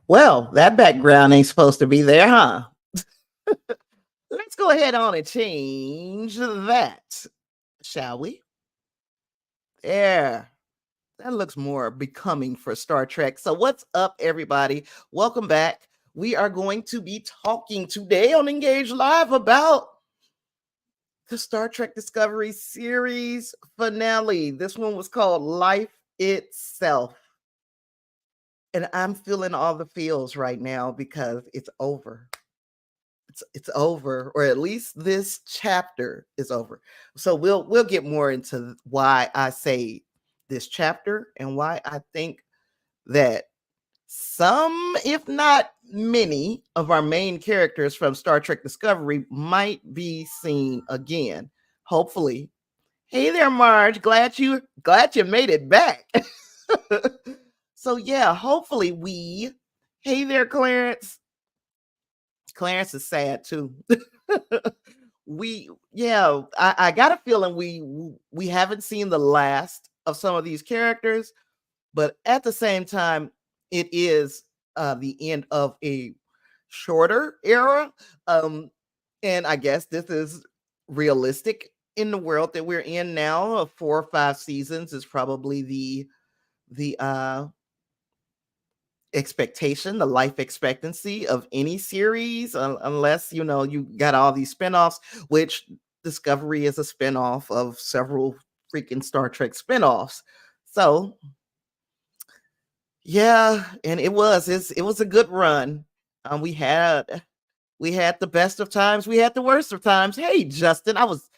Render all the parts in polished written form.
Well, that background ain't supposed to be there, huh? Let's go ahead on and change that, shall we? There. That looks more becoming for Star Trek. So, what's up, everybody? Welcome back. We are going to be talking today on Engage Live about the Star Trek Discovery series finale. This one was called Life Itself. And I'm feeling all the feels right now because it's over. It's over, or at least this chapter is over. So we'll get more into why I say this chapter and why I think that some, if not many, of our main characters from Star Trek Discovery might be seen again. Hopefully. Hey there, Marge. Glad you made it back. So yeah, hopefully we. Hey there, Clarence. Clarence is sad too. I got a feeling we haven't seen the last of some of these characters, but at the same time, it is the end of a shorter era. Um, and I guess this is realistic in the world that we're in now. Of 4 or 5 seasons is probably the expectation, the life expectancy of any series, unless you got all these spinoffs, which Discovery is a spinoff of several freaking Star Trek spinoffs. So yeah, and it was a good run. We had the best of times, we had the worst of times. Hey, Justin, I was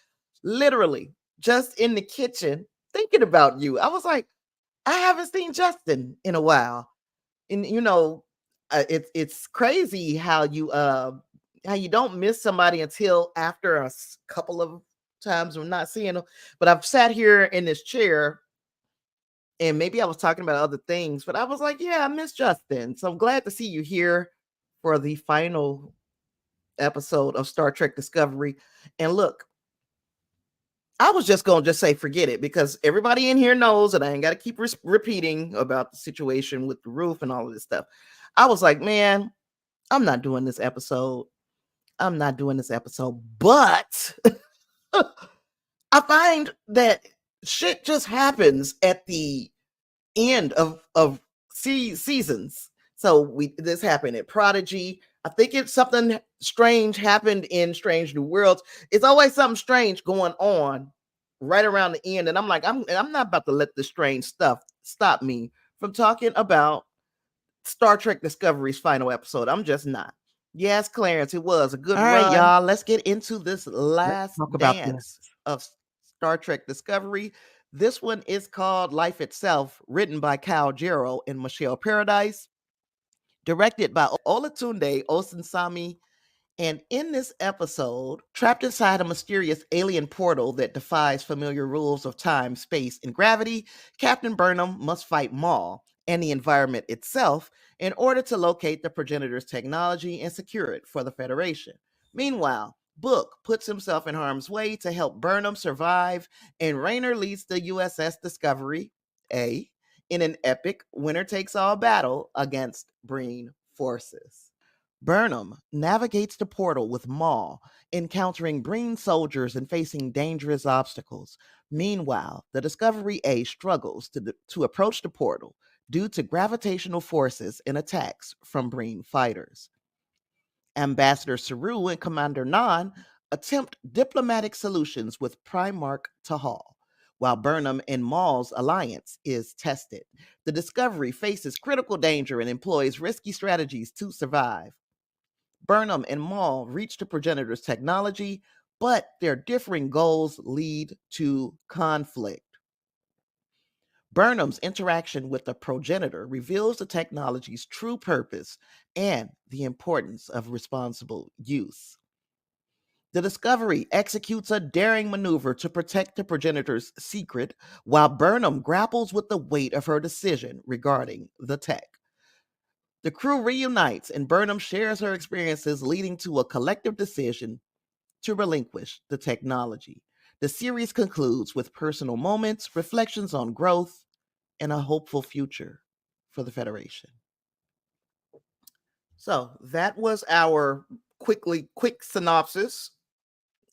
literally just in the kitchen thinking about you. I was like, I haven't seen Justin in a while. And it's crazy how you don't miss somebody until after couple of times of not seeing them. But I've sat here in this chair, and maybe I was talking about other things, but I was like, yeah, I miss Justin. So I'm glad to see you here for the final episode of Star Trek Discovery. And look, I was just going to just say forget it, because everybody in here knows that I ain't got to keep repeating about the situation with the roof and all of this stuff. I was like, man, I'm not doing this episode. I'm not doing this episode. But I find that shit just happens at the end of seasons. So this happened at Prodigy. I think it's something strange happened in Strange New Worlds. It's always something strange going on right around the end, and I'm like, I'm not about to let this strange stuff stop me from talking about Star Trek Discovery's final episode. I'm just not. Yes, Clarence, it was a good All right, run. y'all. Let's get into this Let's last talk about this. dance of Star Trek Discovery. This one is called Life Itself, written by Kyle Jarrow and Michelle Paradise, directed by Olatunde Osunsami. And in this episode, trapped inside a mysterious alien portal that defies familiar rules of time, space, and gravity, Captain Burnham must fight Maul and the environment itself in order to locate the Progenitors' technology and secure it for the Federation. Meanwhile, Book puts himself in harm's way to help Burnham survive, and Rayner leads the USS Discovery A in an epic winner takes all battle against Breen forces. Burnham navigates the portal with Maul, encountering Breen soldiers and facing dangerous obstacles. Meanwhile, the Discovery A struggles to approach the portal due to gravitational forces and attacks from Breen fighters. Ambassador Saru and Commander Nan attempt diplomatic solutions with Primarch Tahal, while Burnham and Maul's alliance is tested. The Discovery faces critical danger and employs risky strategies to survive. Burnham and Maul reach the Progenitor's technology, but their differing goals lead to conflict. Burnham's interaction with the progenitor reveals the technology's true purpose and the importance of responsible use. The Discovery executes a daring maneuver to protect the progenitor's secret, while Burnham grapples with the weight of her decision regarding the tech. The crew reunites, and Burnham shares her experiences, leading to a collective decision to relinquish the technology. The series concludes with personal moments, reflections on growth, and a hopeful future for the Federation. So that was our quick synopsis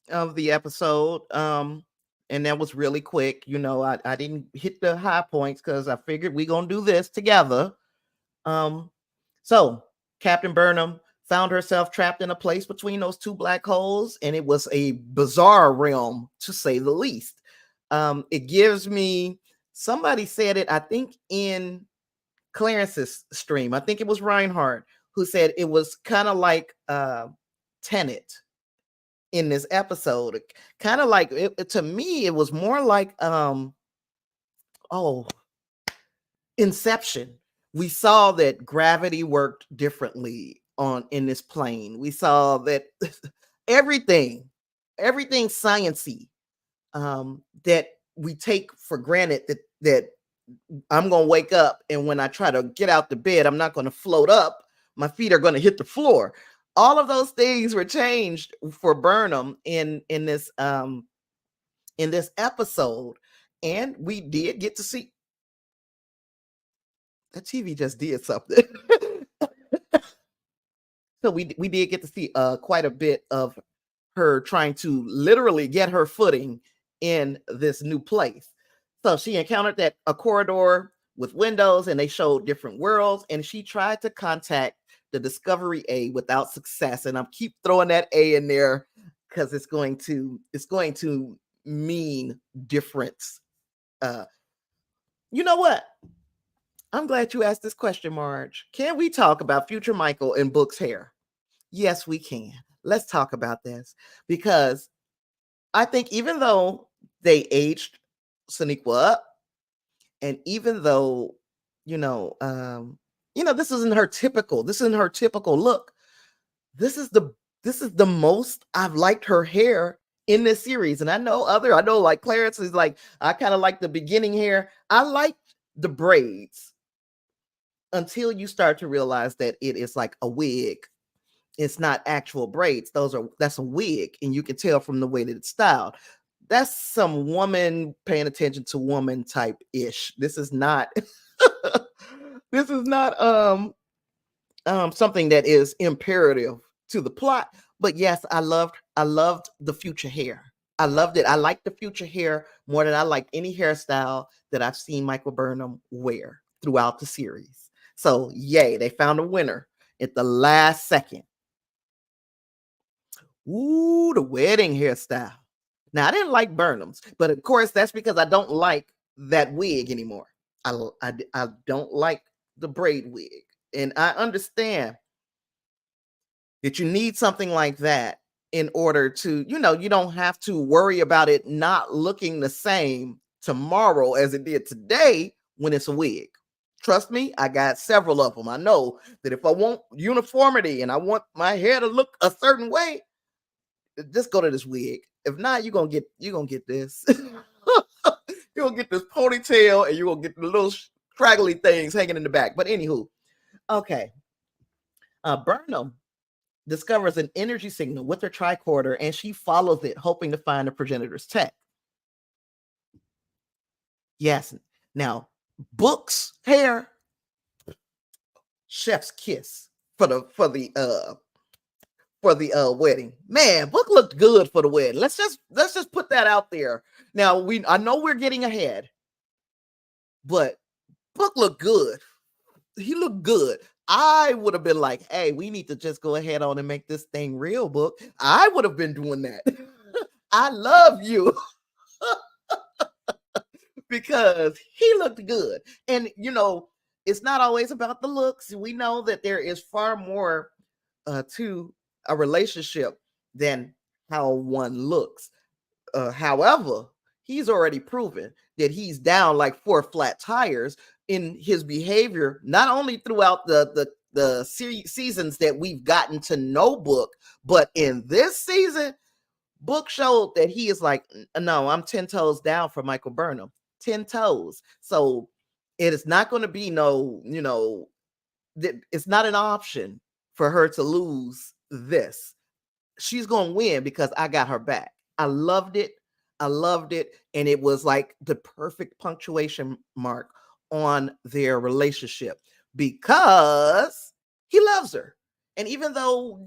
of the episode. And that was really quick. I didn't hit the high points because I figured we're gonna do this together. Um, so Captain Burnham found herself trapped in a place between those two black holes, and it was a bizarre realm to say the least. It gives me, somebody said it, I think in Clarence's stream, I think it was Reinhardt who said it was kind of like Tenet in this episode. Kind of like to me, it was more like oh, Inception. We saw that gravity worked differently on in this plane. We saw that everything, everything sciency that we take for granted that I'm gonna wake up, and when I try to get out the bed, I'm not gonna float up. My feet are gonna hit the floor. All of those things were changed for Burnham in this episode, and we did get to see the TV just did something. So we did get to see quite a bit of her trying to literally get her footing in this new place. So she encountered that a corridor with windows, and they showed different worlds, and she tried to contact the Discovery A without success. And I'm keep throwing that A in there because it's going to mean difference. You know what? I'm glad you asked this question, Marge. Can we talk about future Michael and Book's hair? Yes, we can. Let's talk about this because I think even though they aged Sonequa up, and even though this isn't her typical look. This is the most I've liked her hair in this series. And I know like Clarence is like, I kind of like the beginning hair. I like the braids until you start to realize that it is like a wig. It's not actual braids. That's a wig, and you can tell from the way that it's styled. That's some woman paying attention to woman type ish. This is not this is not something that is imperative to the plot. But yes, I loved the future hair. I loved it. I liked the future hair more than I liked any hairstyle that I've seen Michael Burnham wear throughout the series. So yay, they found a winner at the last second. Ooh, the wedding hairstyle. Now, I didn't like Burnham's, but of course, that's because I don't like that wig anymore. I don't like the braid wig. And I understand that you need something like that in order to, you don't have to worry about it not looking the same tomorrow as it did today when it's a wig. Trust me, I got several of them. I know that if I want uniformity and I want my hair to look a certain way, just go to this wig. If not, you're gonna get this. You're gonna get this ponytail, and you're gonna get the little scraggly things hanging in the back. But anywho, okay. Burnham discovers an energy signal with her tricorder, and she follows it, hoping to find the Progenitors tech. Yes. Now, Book's hair, chef's kiss for the wedding. Man, Book looked good for the wedding. Let's just put that out there. Now, I know we're getting ahead, but Book looked good. He looked good. I would have been like, hey, we need to just go ahead on and make this thing real, Book. I would have been doing that. I love you. Because he looked good. And it's not always about the looks. We know that there is far more to a relationship than how one looks. However, he's already proven that he's down like 4 flat tires in his behavior, not only throughout the seasons that we've gotten to know Book, but in this season, Book showed that he is like, no, I'm 10 toes down for Michael Burnham. 10 toes. So it is not going to be it's not an option for her to lose this. She's going to win because I got her back. I loved it. And it was like the perfect punctuation mark on their relationship because he loves her. And even though,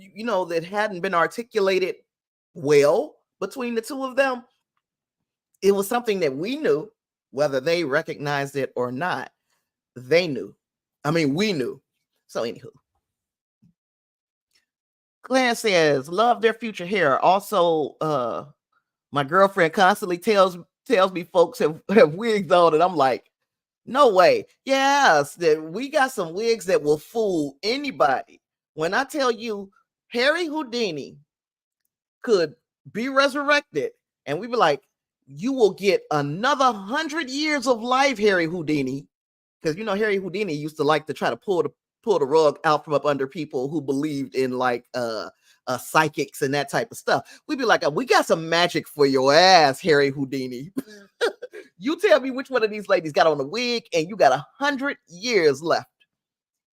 that hadn't been articulated well between the two of them, it was something that we knew, whether they recognized it or not. They knew. I mean, we knew. So, anywho, Glenn says, love their future hair. Also, my girlfriend constantly tells me folks have wigs on, and I'm like, no way. Yes, that we got some wigs that will fool anybody. When I tell you Harry Houdini could be resurrected, and we be like, you will get another 100 years of life, Harry Houdini. Because Harry Houdini used to like to try to pull the rug out from up under people who believed in like psychics and that type of stuff. We'd be like, we got some magic for your ass, Harry Houdini. You tell me which one of these ladies got on a wig, and you got 100 years left.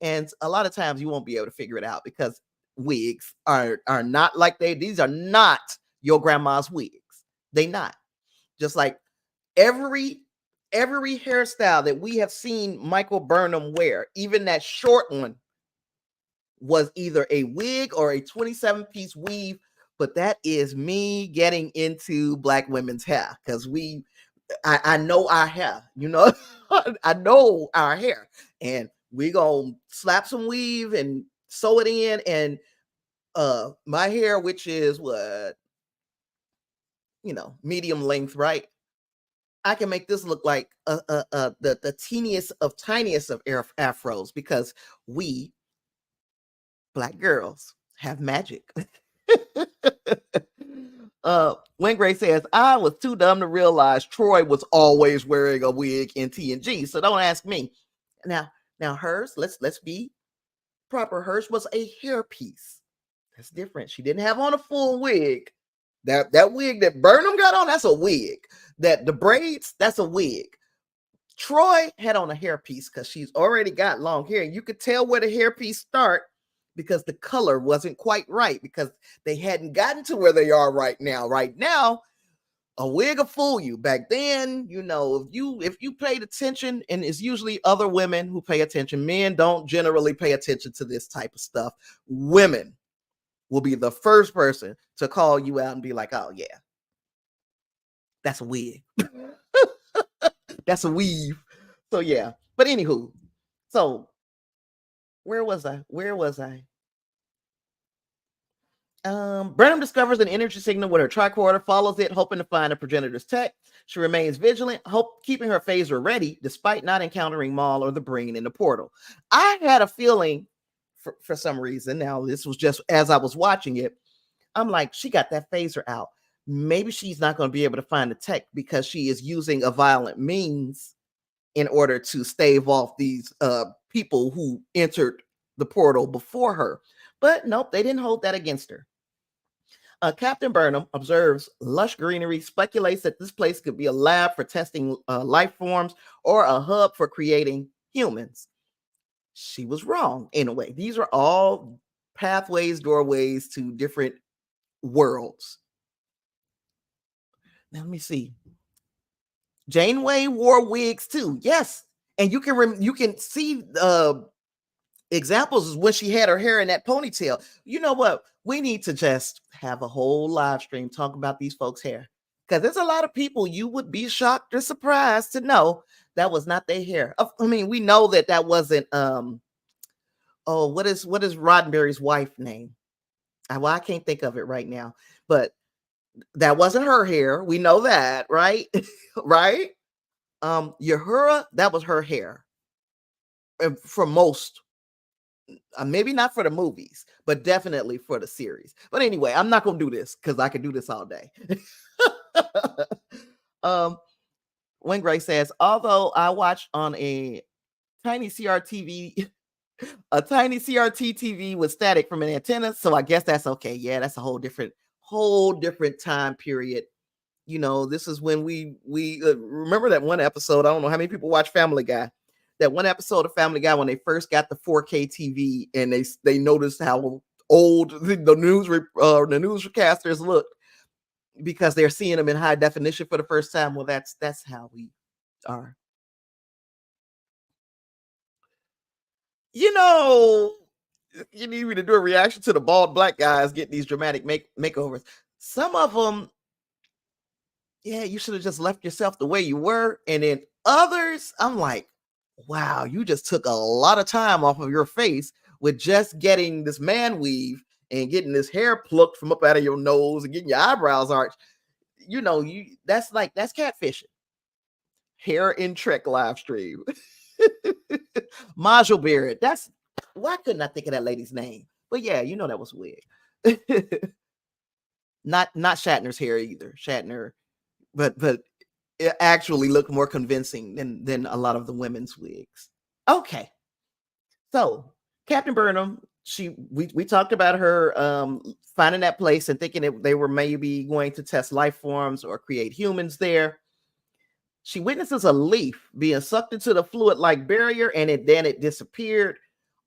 And a lot of times you won't be able to figure it out because wigs are not like these are not your grandma's wigs. They not. Just like every hairstyle that we have seen Michael Burnham wear, even that short one, was either a wig or a 27-piece weave. But that is me getting into Black women's hair, because I know our hair, I know our hair, and we gonna slap some weave and sew it in. And my hair, which is what, medium length, right? I can make this look like the teeniest of tiniest of afros, because we Black girls have magic. When Gray says, I was too dumb to realize Troy was always wearing a wig in TNG, so don't ask me. Now hers, let's be proper. Hers was a hairpiece. That's different. She didn't have on a full wig. That wig that Burnham got on, that's a wig. That the braids, that's a wig. Troy had on a hairpiece because she's already got long hair. And you could tell where the hairpiece start because the color wasn't quite right, because they hadn't gotten to where they are right now. Right now, a wig will fool you. Back then, if you paid attention, and it's usually other women who pay attention. Men don't generally pay attention to this type of stuff. Women will be the first person to call you out and be like, oh yeah, that's a wig. That's a weave. So yeah. But anywho, so where was I? Burnham discovers an energy signal with her tricorder, follows it, hoping to find a progenitor's tech. She remains vigilant, keeping her phaser ready, despite not encountering Maul or the Breen in the portal. I had a feeling, for some reason, now this was just as I was watching it, I'm like, she got that phaser out. Maybe she's not going to be able to find the tech because she is using a violent means in order to stave off these people who entered the portal before her. But nope, they didn't hold that against her. Captain Burnham observes lush greenery, speculates that this place could be a lab for testing life forms or a hub for creating humans. She was wrong in a way. These are all pathways, doorways to different worlds. Now, let me see. Janeway wore wigs too. Yes. And you can see examples when she had her hair in that ponytail. You know what? We need to just have a whole live stream talking about these folks' hair, because there's a lot of people you would be shocked or surprised to know that was not their hair. I mean, we know that wasn't what is Roddenberry's wife name? Well, I can't think of it right now, but that wasn't her hair. We know that, right? Right? Uhura, that was her hair. For most, maybe not for the movies, but definitely for the series. But anyway, I'm not gonna do this because I can do this all day. When Gray says, although I watch on a tiny CRT TV with static from an antenna, so I guess that's okay. Yeah, that's a whole different time period. This is when we remember that one episode. I don't know how many people watch Family Guy. That one episode of Family Guy when they first got the 4K TV and they noticed how old the newscasters looked because they're seeing them in high definition for the first time. Well, that's how we are. You need me to do a reaction to the bald black guys getting these dramatic makeovers. Some of them, yeah, you should have just left yourself the way you were. And then others, I'm like, wow, you just took a lot of time off of your face with just getting this man weave and getting this hair plucked from up out of your nose and getting your eyebrows arched. You know, that's catfishing. Hair in Trek live stream. Majel Barrett. That's why couldn't I think of that lady's name? But yeah, you know that was wig. Not Shatner's hair either. Shatner, but it actually looked more convincing than a lot of the women's wigs. Okay, so Captain Burnham, we talked about her finding that place and thinking that they were maybe going to test life forms or create humans there. She witnesses a leaf being sucked into the fluid-like barrier, and then it disappeared.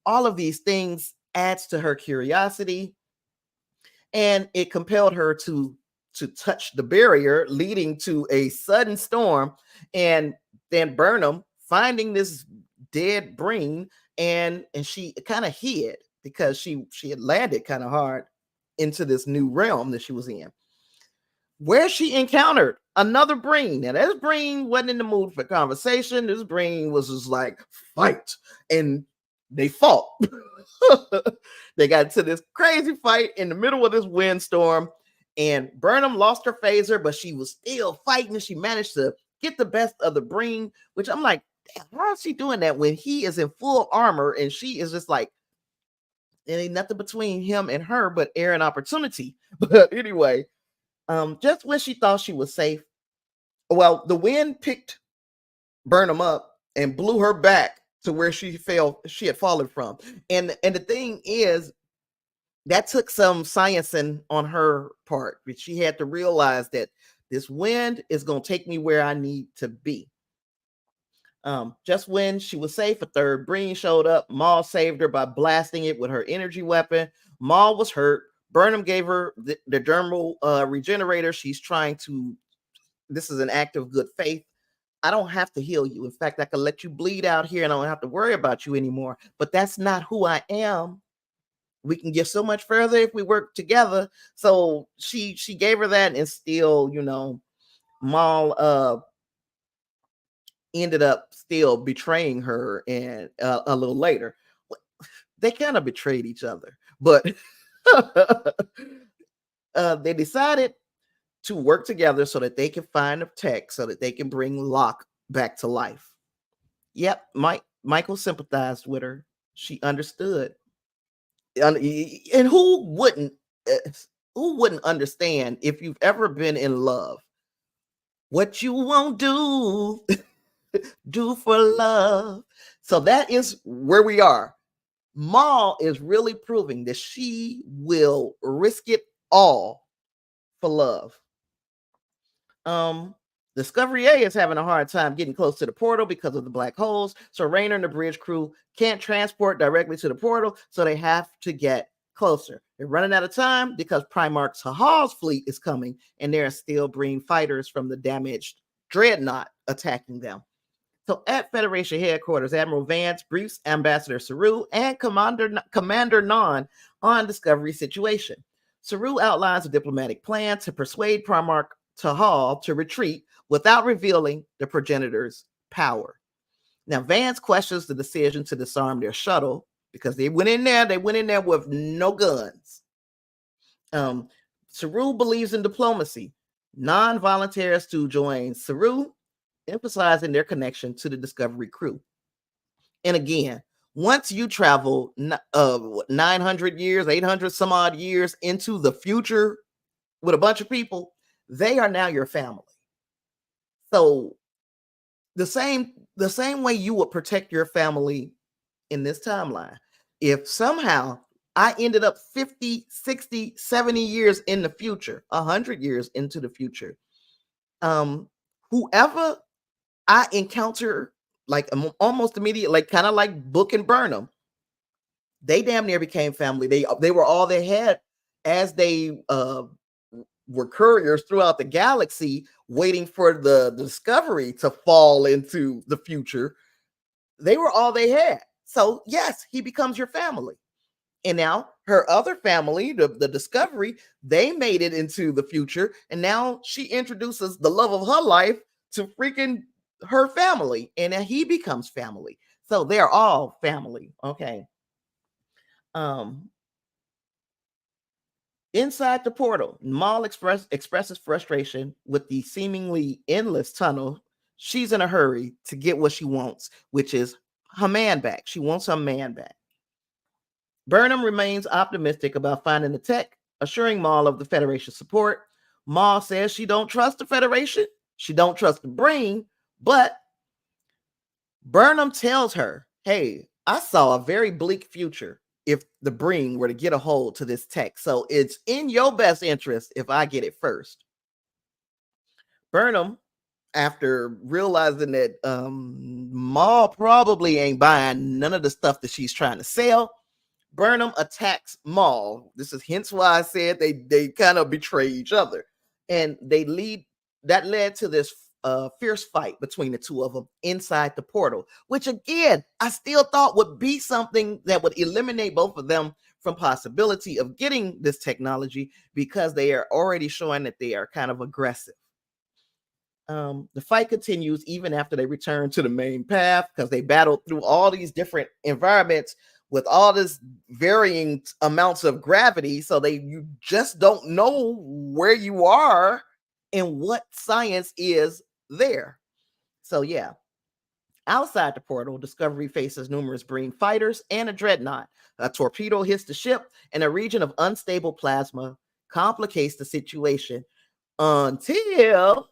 All of these things adds to her curiosity, and it compelled her to touch the barrier, leading to a sudden storm. And then Burnham finding this dead Breen, and she kind of hid because she had landed kind of hard into this new realm that she was in, where she encountered another Breen. And this Breen wasn't in the mood for conversation. This Breen was just like, fight. And they fought. They got into this crazy fight in the middle of this windstorm. And Burnham lost her phaser, but she was still fighting. She managed to get the best of the Breen, which I'm like, how is she doing that when he is in full armor and she is just like, there ain't nothing between him and her but air and opportunity. But anyway, just when she thought she was safe, well, the wind picked Burnham up and blew her back to where she had fallen from. And the thing is, that took some sciencing on her part, but she had to realize that this wind is going to take me where I need to be. Just when she was safe, a third Breen showed up. Maul saved her by blasting it with her energy weapon. Maul was hurt. Burnham gave her the dermal regenerator. She's trying to, this is an act of good faith. I don't have to heal you. In fact, I can let you bleed out here and I don't have to worry about you anymore. But that's not who I am. We can get so much further if we work together. So she gave her that, and still, you know, Maul ended up still betraying her, and a little later. They kind of betrayed each other, but they decided to work together so that they can find a tech so that they can bring Locke back to life. Yep, Michael sympathized with her. She understood. And who wouldn't understand if you've ever been in love? What you won't do, do for love. So that is where we are. Maul is really proving that she will risk it all for love. Discovery A is having a hard time getting close to the portal because of the black holes. So Raynor and the bridge crew can't transport directly to the portal, so they have to get closer. They're running out of time because Primarch Sahal's fleet is coming, and there are still Breen fighters from the damaged Dreadnought attacking them. So at Federation headquarters, Admiral Vance briefs Ambassador Saru and Commander Non on Discovery's situation. Saru outlines a diplomatic plan to persuade Primarch Sahal to retreat without revealing the progenitors' power. Now, Vance questions the decision to disarm their shuttle because they went in there with no guns. Saru believes in diplomacy. Non volunteers to join Saru, emphasizing their connection to the Discovery crew. And again, once you travel 900 years, 800 some odd years into the future with a bunch of people, they are now your family. So the same way you would protect your family in this timeline, if somehow I ended up 50, 60, 70 years in the future, 100 years into the future, whoever I encounter, like almost immediately, like kind of like Book and Burnham, they damn near became family. They were all they had as they were couriers throughout the galaxy, waiting for the Discovery to fall into the future. They were all they had. So yes, he becomes your family. And now her other family, the Discovery, they made it into the future. And now she introduces the love of her life to freaking her family. And then he becomes family. So they're all family. Okay. Um, Inside the portal, Maul expresses frustration with the seemingly endless tunnel. She's in a hurry to get what she wants, which is her man back. She wants her man back. Burnham remains optimistic about finding the tech, assuring Maul of the Federation's support. Maul says she don't trust the Federation, she don't trust the brain, but Burnham tells her, hey, I saw a very bleak future if the brain were to get a hold to this tech. So it's in your best interest if I get it first. Burnham, after realizing that Maul probably ain't buying none of the stuff that she's trying to sell, Burnham attacks Maul. This is hence why I said they kind of betray each other, and that led to this fierce fight between the two of them inside the portal, which again I still thought would be something that would eliminate both of them from possibility of getting this technology, because they are already showing that they are kind of aggressive. The fight continues even after they return to the main path, because they battled through all these different environments with all this varying amounts of gravity, so you just don't know where you are and what science is there. So yeah, outside the portal, Discovery faces numerous Breen fighters and a dreadnought. A torpedo hits the ship, and a region of unstable plasma complicates the situation until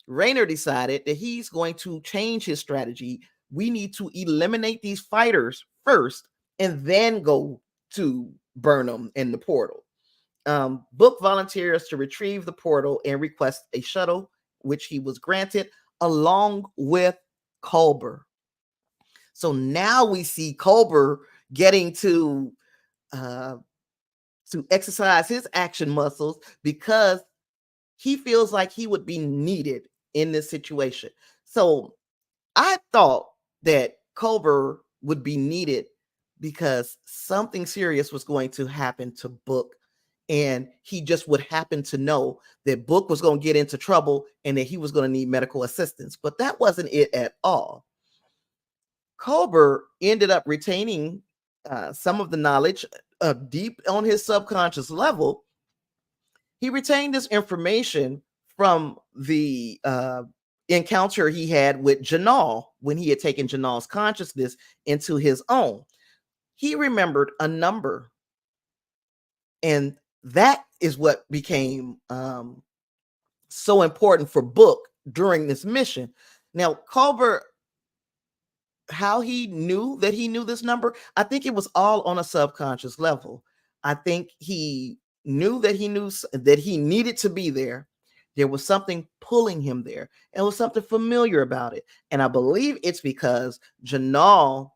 Rayner decided that he's going to change his strategy. We need to eliminate these fighters first and then go to Burnham in the portal. Book volunteers to retrieve the portal and request a shuttle, which he was granted, along with Culber. So now we see Culber getting uh, to exercise his action muscles, because he feels like he would be needed in this situation. So I thought that Culber would be needed because something serious was going to happen to Book, and he just would happen to know that Book was going to get into trouble and that he was going to need medical assistance. But that wasn't it at all. Culber ended up retaining some of the knowledge deep on his subconscious level. He retained this information from the encounter he had with Janal when he had taken Janal's consciousness into his own. He remembered a number, and that is what became so important for Book during this mission. Now, Culber, how he knew this number, I think it was all on a subconscious level. I think he knew that he needed to be there. There was something pulling him there, and it was something familiar about it. And I believe it's because Janal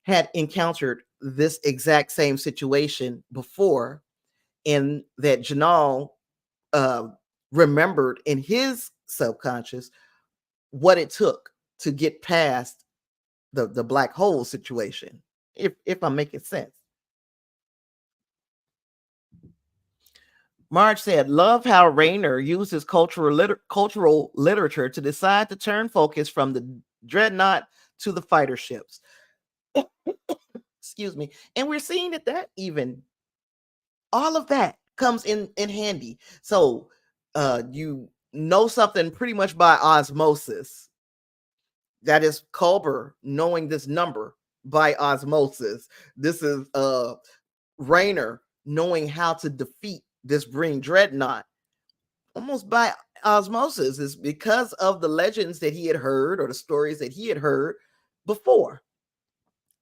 had encountered this exact same situation before, and that Janal remembered in his subconscious what it took to get past the black hole situation, if I'm making sense. Marge said, love how Rayner uses cultural literature to decide to turn focus from the dreadnought to the fighter ships. Excuse me. And we're seeing that even all of that comes in handy. So you know something pretty much by osmosis. That is Culber knowing this number by osmosis. This is Rayner knowing how to defeat this Breen dreadnought almost by osmosis, is because of the legends that he had heard or the stories that he had heard before.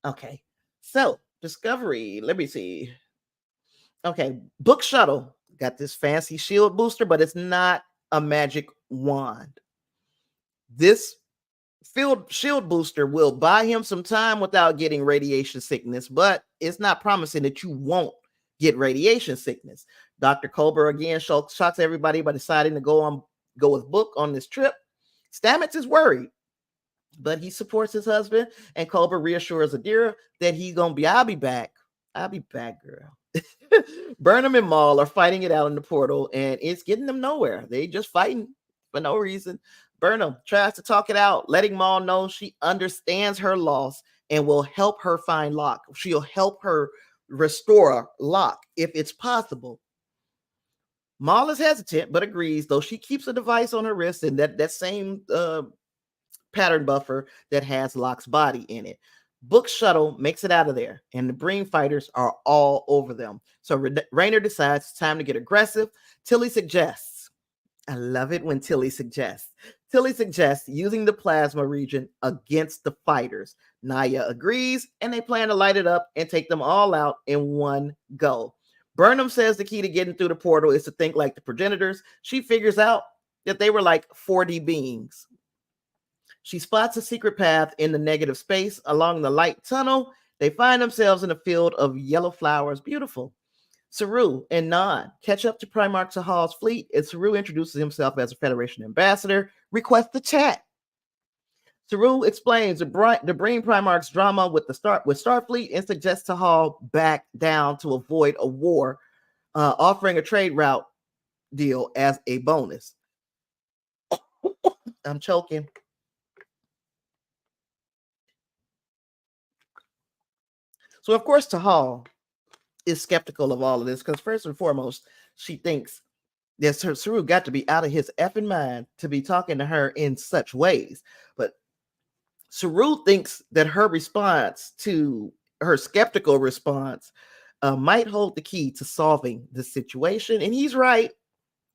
Okay, so Discovery, let me see. Okay, Book Shuttle got this fancy shield booster, but it's not a magic wand. This shield booster will buy him some time without getting radiation sickness, but it's not promising that you won't get radiation sickness. Dr. Culber again shocks everybody by deciding to go with Book on this trip. Stamets is worried, but he supports his husband, and Culber reassures Adira that I'll be back, girl. Burnham and Maul are fighting it out in the portal, and it's getting them nowhere. They just fighting for no reason. Burnham tries to talk it out, letting Maul know she understands her loss and will help her find Locke. She'll help her restore Locke if it's possible. Maul is hesitant but agrees, though she keeps a device on her wrist and that same pattern buffer that has Locke's body in it. Book's shuttle makes it out of there, and the Breen fighters are all over them. So Raynor decides it's time to get aggressive. Tilly suggests, I love it when Tilly suggests. Tilly suggests using the plasma region against the fighters. Naya agrees, and they plan to light it up and take them all out in one go. Burnham says the key to getting through the portal is to think like the progenitors. She figures out that they were like 4D beings. She spots a secret path in the negative space along the light tunnel. They find themselves in a field of yellow flowers. Beautiful. Saru and Nan catch up to Primarch Sahal's fleet, and Saru introduces himself as a Federation ambassador, requests the chat. Saru explains the Breen Primarch's drama with Starfleet and suggests Sahal back down to avoid a war, offering a trade route deal as a bonus. I'm choking. So, of course, Sahal is skeptical of all of this because, first and foremost, she thinks that Saru got to be out of his effing mind to be talking to her in such ways. But Saru thinks that her response to her skeptical response might hold the key to solving the situation. And he's right.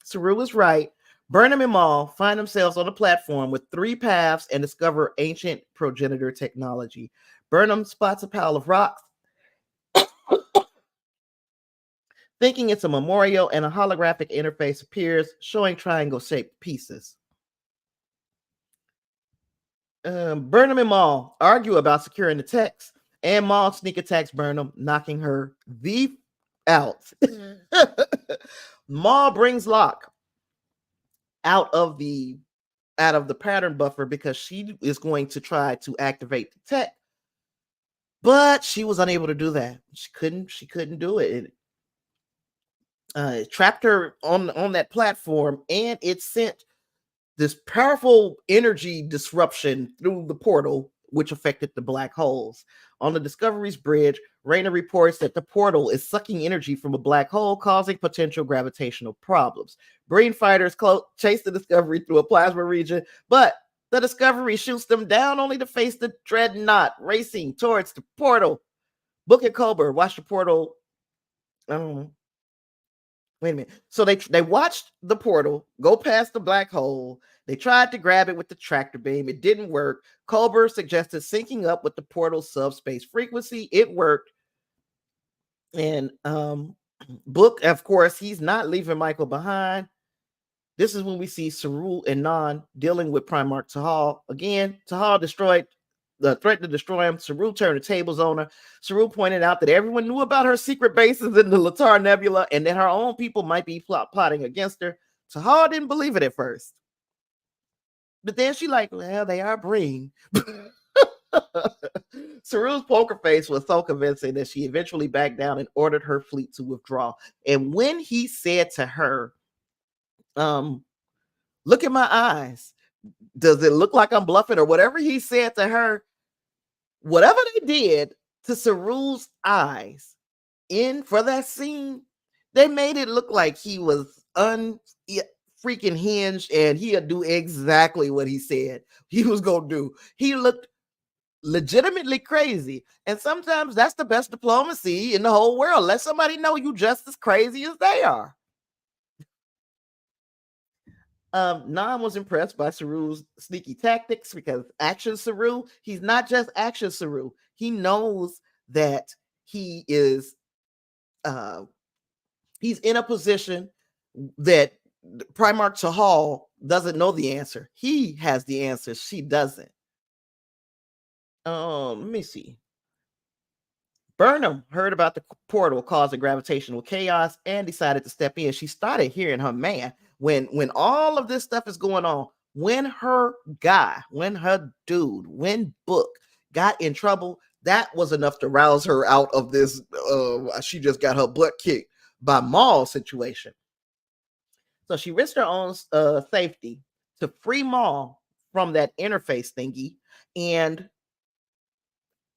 Saru is right. Burnham and Maul find themselves on a platform with 3 paths and discover ancient progenitor technology. Burnham spots a pile of rocks, thinking it's a memorial, and a holographic interface appears showing triangle-shaped pieces. Burnham and Maul argue about securing the text, and Maul sneak attacks Burnham, knocking her the out. Maul brings Locke out of the pattern buffer because she is going to try to activate the tech, but she was unable to do that. She couldn't do it. It trapped her on that platform, and it sent this powerful energy disruption through the portal, which affected the black holes. On the Discovery's bridge, Raynor reports that the portal is sucking energy from a black hole, causing potential gravitational problems. Breen fighters chase the Discovery through a plasma region, but the Discovery shoots them down, only to face the dreadnought racing towards the portal. Book and Culber watch the portal. Wait a minute. So they watched the portal go past the black hole. They tried to grab it with the tractor beam. It didn't work. Culber suggested syncing up with the portal's subspace frequency. It worked. And Book, of course, he's not leaving Michael behind. This is when we see Saru and Nan dealing with Primarch Sahal. Again, Sahal threatened to destroy him. Saru turned the tables on her. Saru pointed out that everyone knew about her secret bases in the Latar Nebula and that her own people might be plotting against her. Sahal didn't believe it at first. But then she like, well, they are Breen. Saru's poker face was so convincing that she eventually backed down and ordered her fleet to withdraw. And when he said to her, look at my eyes, does it look like I'm bluffing, or whatever he said to her, whatever they did to Saru's eyes for that scene, they made it look like he was freaking hinged and he'd do exactly what he said he was gonna do. He looked legitimately crazy, and sometimes that's the best diplomacy in the whole world. Let somebody know you just as crazy as they are. Nan was impressed by Saru's sneaky tactics because action Saru, he's not just action Saru. He knows that he is he's in a position that Primarch Sahal doesn't know the answer. He has the answer. She doesn't. Let me see. Burnham heard about the portal causing gravitational chaos and decided to step in. She started hearing her man when all of this stuff is going on. When her dude, when Book got in trouble, That was enough to rouse her out of this. She just got her butt kicked by Maul situation. So she risked her own safety to free Maul from that interface thingy. And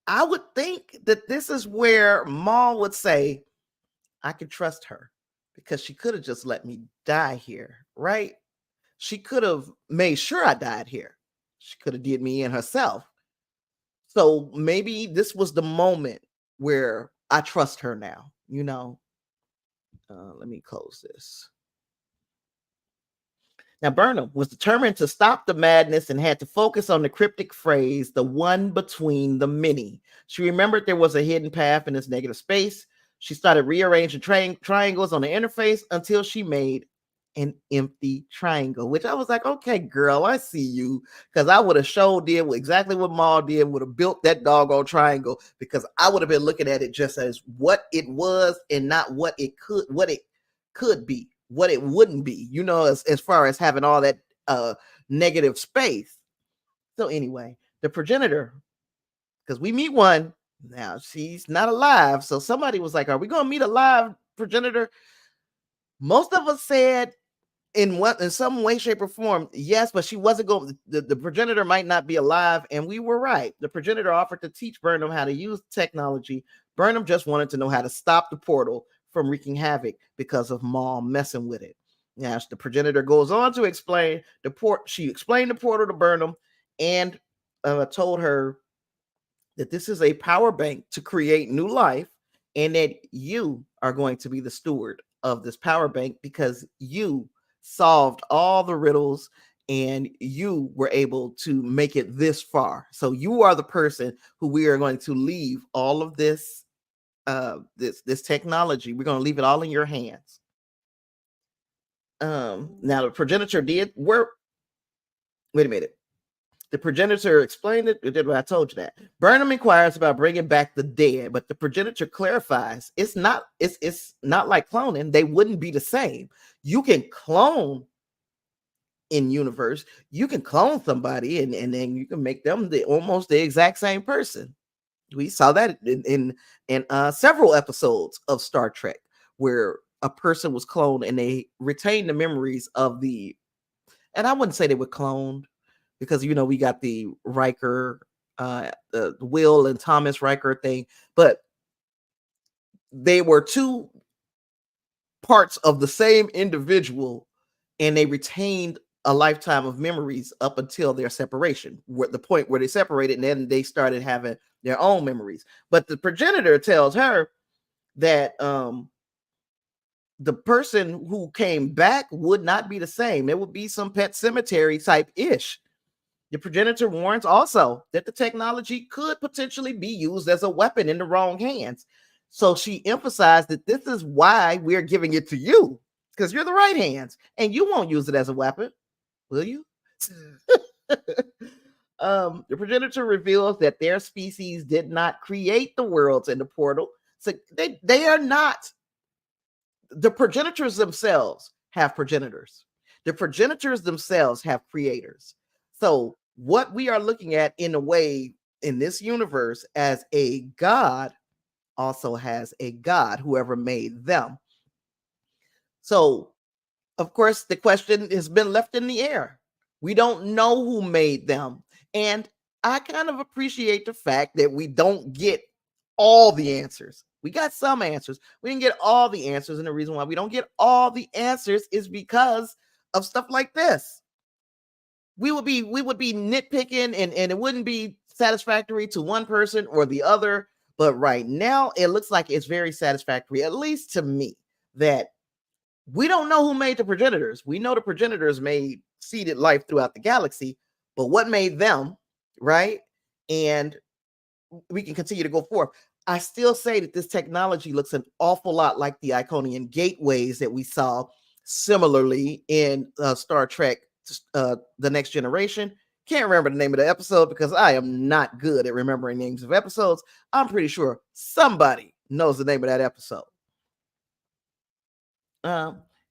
I would think that this is where Maul would say, I can trust her because she could have just let me die here, right? She could have made sure I died here. She could have did me in herself. So maybe this was the moment where I trust her now, you know. Let me close this. Now, Burnham was determined to stop the madness and had to focus on the cryptic phrase, the one between the many. She remembered there was a hidden path in this negative space. She started rearranging triangles on the interface until she made an empty triangle, which I was like, okay, girl, I see you. Because I would have showed did exactly what Maul did, would have built that doggone triangle, because I would have been looking at it just as what it was and not what it could be, what it wouldn't be, you know, as far as having all that negative space. So anyway, the progenitor, because we meet one now, she's not alive. So somebody was like, are we gonna meet a live progenitor? Most of us said in some way, shape, or form, yes, but she wasn't going. The progenitor might not be alive, and we were right. The progenitor offered to teach Burnham how to use technology. Burnham just wanted to know how to stop the portal from wreaking havoc because of Maul messing with it. Now, the progenitor goes on to explain the port. She explained the portal to Burnham and told her that this is a power bank to create new life, and that you are going to be the steward of this power bank because you solved all the riddles and you were able to make it this far. So you are the person who we are going to leave all of this this technology. We're going to leave it all in your hands. Now the progenitor did work. Wait a minute. The progenitor explained it. I told you that. Burnham inquires about bringing back the dead, but the progenitor clarifies it's not like cloning. They wouldn't be the same. You can clone in universe. You can clone somebody and then you can make them almost the exact same person. We saw that in several episodes of Star Trek where a person was cloned and they retained the memories of and I wouldn't say they were cloned, because you know we got the Riker, the Will and Thomas Riker thing, but they were two parts of the same individual, and they retained a lifetime of memories up until their separation, where the point where they separated, and then they started having their own memories. But the progenitor tells her that the person who came back would not be the same. It would be some Pet Cemetery type ish. The progenitor warns also that the technology could potentially be used as a weapon in the wrong hands. So she emphasized that this is why we're giving it to you, because you're the right hands and you won't use it as a weapon, will you? The progenitor reveals that their species did not create the worlds in the portal. So they are not. The progenitors themselves have progenitors. The progenitors themselves have creators. So what we are looking at in a way in this universe as a god also has a god, whoever made them. So of course the question has been left in the air. We don't know who made them. And I kind of appreciate the fact that we don't get all the answers. We got some answers. We didn't get all the answers. And the reason why we don't get all the answers is because of stuff like this. We would be nitpicking and it wouldn't be satisfactory to one person or the other. But right now, it looks like it's very satisfactory, at least to me, that we don't know who made the progenitors. We know the progenitors made seeded life throughout the galaxy, but what made them, right? And we can continue to go forth. I still say that this technology looks an awful lot like the Iconian gateways that we saw similarly in Star Trek, The Next Generation. Can't remember the name of the episode because I am not good at remembering names of episodes. I'm pretty sure somebody knows the name of that episode.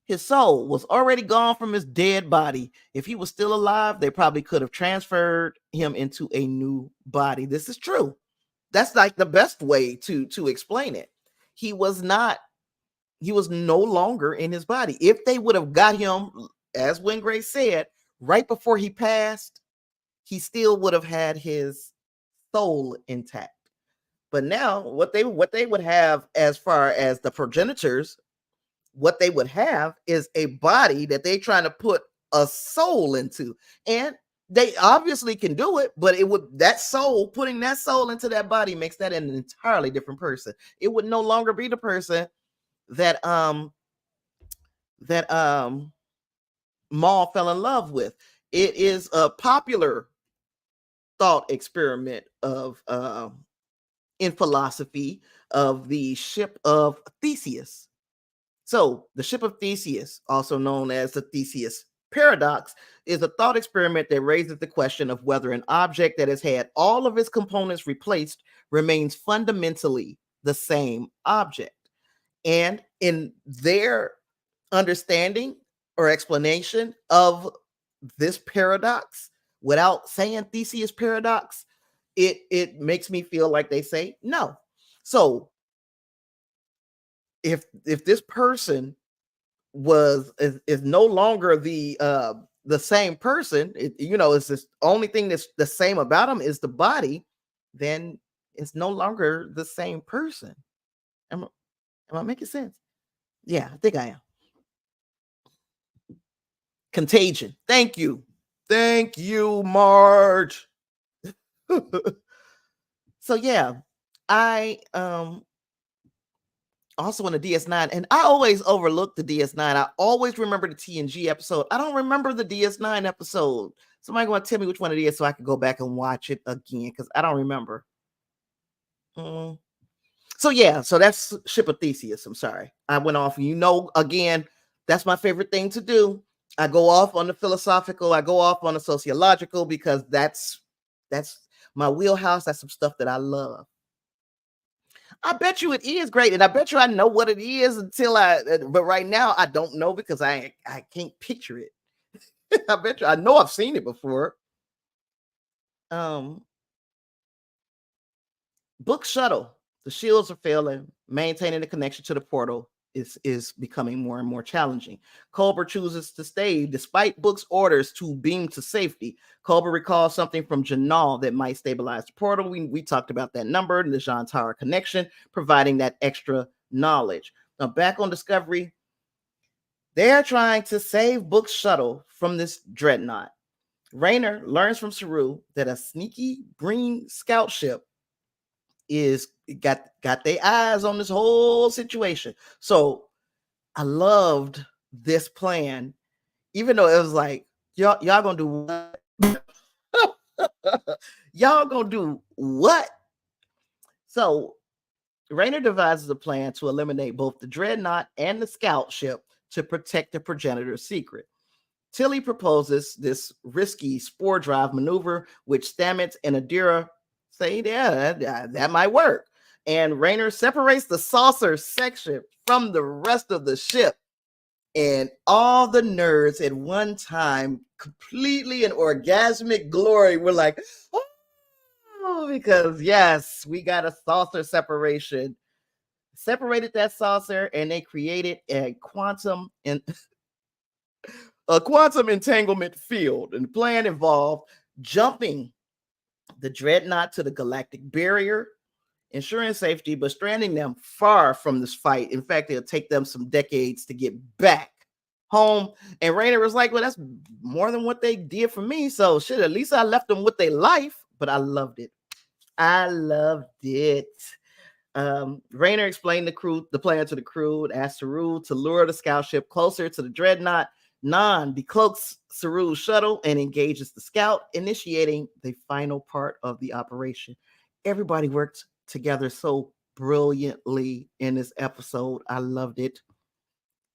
His soul was already gone from his dead body. If he was still alive, they probably could have transferred him into a new body. This is true. That's like the best way to explain it. He was not, he was no longer in his body. If they would have got him, as Wingray said, right before he passed, he still would have had his soul intact. But now what they would have as far as the progenitors, what they would have is a body that they're trying to put a soul into. And they obviously can do it, but it would, that soul, putting that soul into that body makes that an entirely different person. It would no longer be the person that that Maul fell in love with. It is a popular thought experiment of in philosophy of the ship of Theseus. So, the ship of Theseus, also known as the Theseus paradox, is a thought experiment that raises the question of whether an object that has had all of its components replaced remains fundamentally the same object. And in their understanding or explanation of this paradox, without saying Theseus paradox, it makes me feel like they say no. So if this person is no longer the same person, it's this only thing that's the same about him is the body, then it's no longer the same person. Am I making sense? Yeah, I think I am. Contagion. Thank you. Thank you, Marge. So yeah, I also on the DS9, and I always overlook the DS9. I always remember the TNG episode. I don't remember the DS9 episode. Somebody going to tell me which one it is so I can go back and watch it again because I don't remember. So yeah, so that's Ship of Theseus. I'm sorry, I went off. Again, that's my favorite thing to do. I go off on the philosophical. I go off on the sociological because that's my wheelhouse. That's some stuff that I love. I bet you it is great, and I bet you I know what it is but right now I don't know because I can't picture it. I bet you I know I've seen it before. Book shuttle. The shields are failing. Maintaining the connection to the portal is becoming more and more challenging. Culber chooses to stay despite Book's orders to beam to safety. Culber recalls something from Janal that might stabilize the portal. We talked about that number, the Jean Tower connection, providing that extra knowledge. Now, back on Discovery, they're trying to save Book's shuttle from this dreadnought. Rayner learns from Saru that a sneaky green scout ship is got their eyes on this whole situation. So I loved this plan, even though it was like, y'all gonna do what? Y'all gonna do what? So Rayner devises a plan to eliminate both the dreadnought and the scout ship to protect the progenitor's secret. Tilly proposes this risky spore drive maneuver, which Stamets and Adira say, yeah, that might work. And Rayner separates the saucer section from the rest of the ship. And all the nerds at one time, completely in orgasmic glory, were like, oh, because yes, we got a saucer separation. Separated that saucer, and they created a quantum entanglement field. And the plan involved jumping the dreadnought to the galactic barrier, ensuring safety, but stranding them far from this fight. In fact, it'll take them some decades to get back home. And Rayner was like, well, that's more than what they did for me. So shit, at least I left them with their life. But I loved it. I loved it. Rayner explained the plan to the crew and asked Saru to lure the scout ship closer to the dreadnought. Nan decloaks Saru's shuttle and engages the scout, initiating the final part of the operation. Everybody worked together so brilliantly in this episode. I loved it.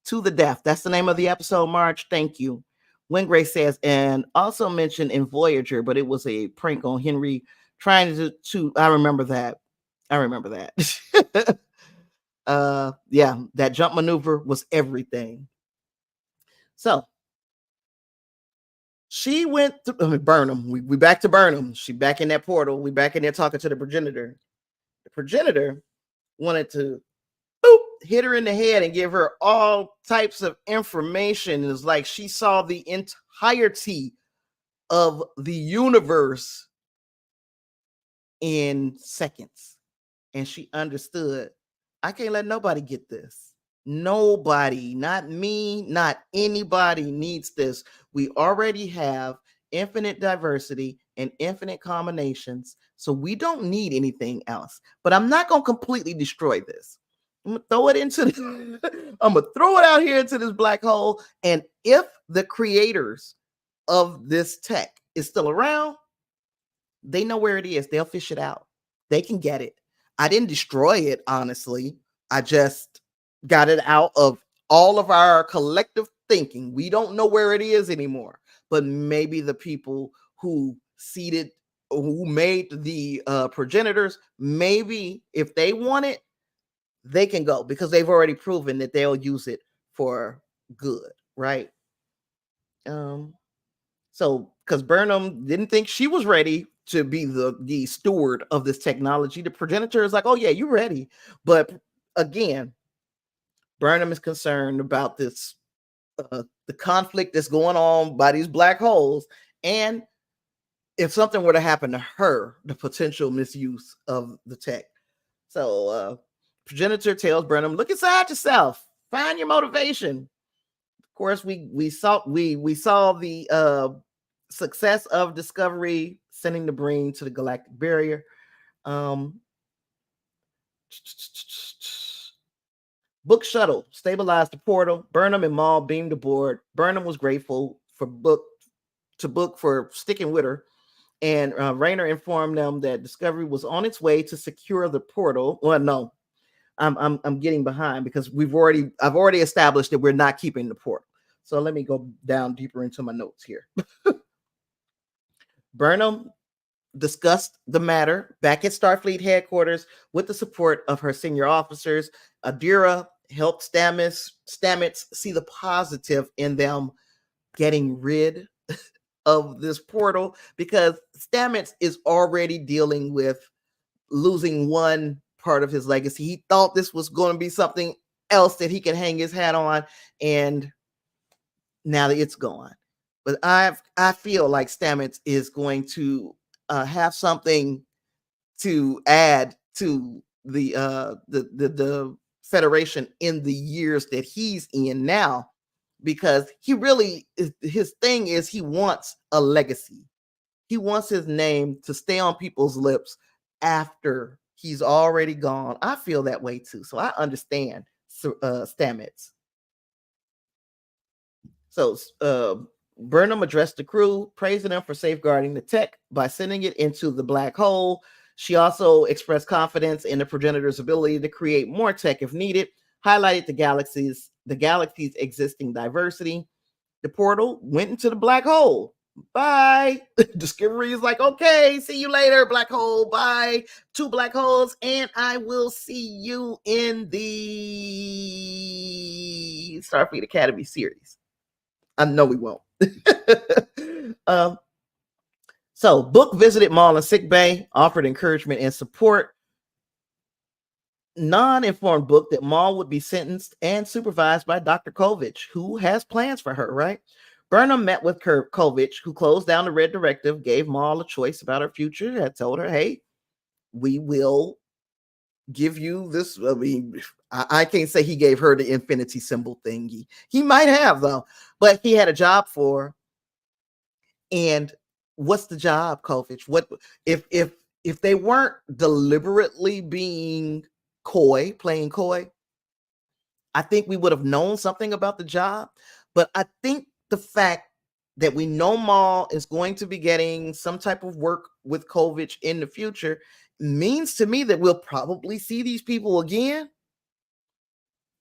To the death. That's the name of the episode, Marge. Thank you. Wingray says, and also mentioned in Voyager, but it was a prank on Henry trying to I remember that. Yeah, that jump maneuver was everything. So she went to Burnham. We back to Burnham. She back in that portal. We back in there talking to the progenitor. The progenitor wanted to boop, hit her in the head and give her all types of information. It's like she saw the entirety of the universe in seconds. And she understood, I can't let nobody get this. Nobody, not me, not anybody needs this. We already have infinite diversity and infinite combinations. So we don't need anything else. But I'm not going to completely destroy this. I'm gonna throw it into I'm gonna throw it out here into this black hole. And if the creators of this tech is still around, they know where it is. They'll fish it out. They can get it. I didn't destroy it, honestly. I just got it out of all of our collective thinking. We don't know where it is anymore. But maybe the people who seeded, who made the progenitors, maybe if they want it, they can go because they've already proven that they'll use it for good, right? So because Burnham didn't think she was ready to be the steward of this technology, the progenitor is like, oh yeah, you're ready. But again, Burnham is concerned about this, the conflict that's going on by these black holes, and if something were to happen to her, the potential misuse of the tech. So progenitor tells Burnham, look inside yourself, find your motivation. Of course, we saw the success of Discovery sending the brain to the galactic barrier. Book shuttle stabilized the portal. Burnham and Maul beamed aboard. Burnham was grateful for Book for sticking with her, and Rayner informed them that Discovery was on its way to secure the portal. Well, no, I'm getting behind because I've already established that we're not keeping the portal. So let me go down deeper into my notes here. Burnham discussed the matter back at Starfleet headquarters with the support of her senior officers. Adira helped Stamets see the positive in them getting rid of this portal because Stamets is already dealing with losing one part of his legacy. He thought this was going to be something else that he could hang his hat on, and now that it's gone. But I feel like Stamets is going to have something to add to the Federation in the years that he's in now, because he really his thing is he wants a legacy. He wants his name to stay on people's lips after he's already gone. I feel that way too, so I understand Stamets. So Burnham addressed the crew, praising them for safeguarding the tech by sending it into the black hole. She also expressed confidence in the progenitor's ability to create more tech if needed, highlighted the galaxy's existing diversity. The portal went into the black hole. Bye. Discovery is like, okay, see you later, black hole. Bye. 2 black holes, and I will see you in the Starfleet Academy series. I know we won't. So Book visited Maul in sick bay, offered encouragement and support. Non-informed Book that Maul would be sentenced and supervised by Dr. Kovich, who has plans for her, right? Burnham met with Kovich, who closed down the Red Directive, gave Maul a choice about her future, had told her, hey, we will give you this. I mean, I can't say he gave her the infinity symbol thingy. He might have, though, but he had a job for her. And what's the job, Kovich? What if they weren't deliberately being coy, playing coy, I think we would have known something about the job. But I think the fact that we know Maul is going to be getting some type of work with Kovich in the future means to me that we'll probably see these people again.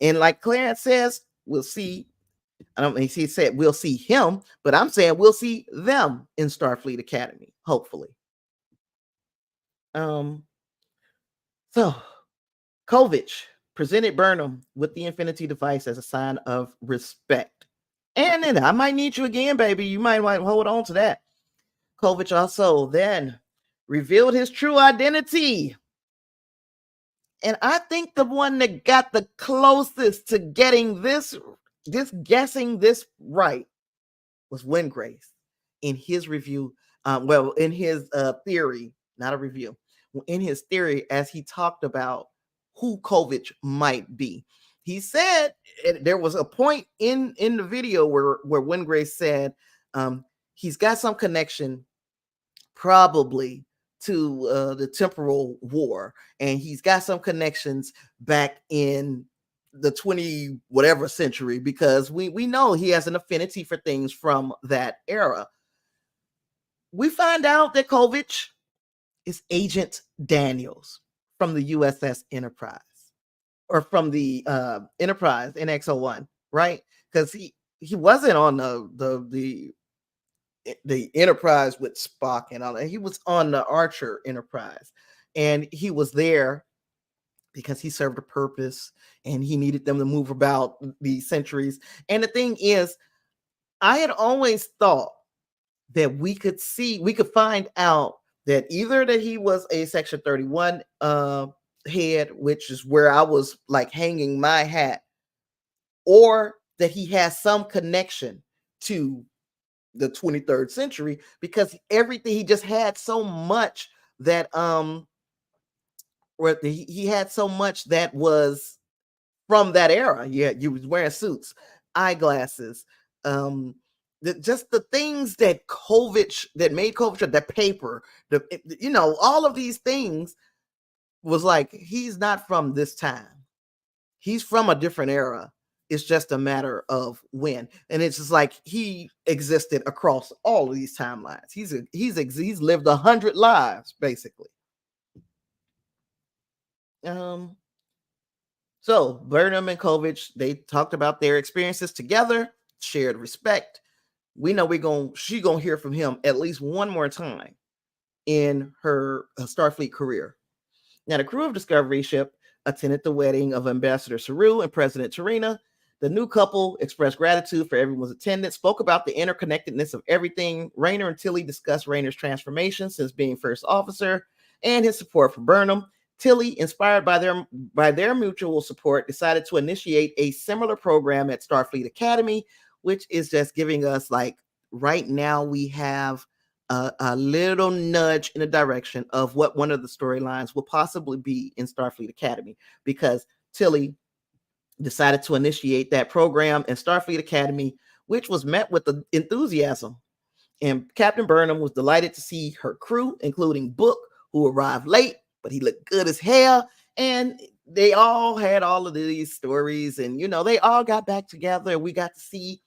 And like Clarence says, we'll see. I don't mean he said we'll see him, but I'm saying we'll see them in Starfleet Academy, hopefully. So Kovich presented Burnham with the Infinity device as a sign of respect. And then I might need you again, baby. You might hold on to that. Kovich also then revealed his true identity. And I think the one that got the closest to getting this guessing this right was Wingrace in his review. In his theory, not a review, in his theory, as he talked about who COVID might be. He said there was a point in the video where Wingrace said he's got some connection probably to the temporal war, and he's got some connections back in the 20 whatever century, because we know he has an affinity for things from that era. We find out that Kovich is Agent Daniels from the USS Enterprise, or from the Enterprise NX-01, right? Because he wasn't on the Enterprise with Spock and all that. He was on the Archer Enterprise, and he was there because he served a purpose and he needed them to move about the centuries. And the thing is, I had always thought that we could find out that either that he was a Section 31 head, which is where I was like hanging my hat, or that he has some connection to the 23rd century, because everything, he just had so much that where he had so much that was from that era. Yeah, you was wearing suits, eyeglasses, just the things that Kovich, that made Kovich, the paper, all of these things was like, he's not from this time. He's from a different era. It's just a matter of when. And it's just like he existed across all of these timelines. He's lived 100 lives, basically. So Burnham and Kovich, they talked about their experiences together, shared respect. We know she gonna hear from him at least one more time in her Starfleet career. Now, the crew of Discovery ship attended the wedding of Ambassador Saru and President Tarina. The new couple expressed gratitude for everyone's attendance, spoke about the interconnectedness of everything. Rayner and Tilly discussed Rayner's transformation since being first officer and his support for Burnham. Tilly, inspired by their mutual support, decided to initiate a similar program at Starfleet Academy, which is just giving us, like, right now we have a little nudge in the direction of what one of the storylines will possibly be in Starfleet Academy, because Tilly decided to initiate that program in Starfleet Academy, which was met with enthusiasm. And Captain Burnham was delighted to see her crew, including Book, who arrived late, but he looked good as hell. And they all had all of these stories, and they all got back together. We got to see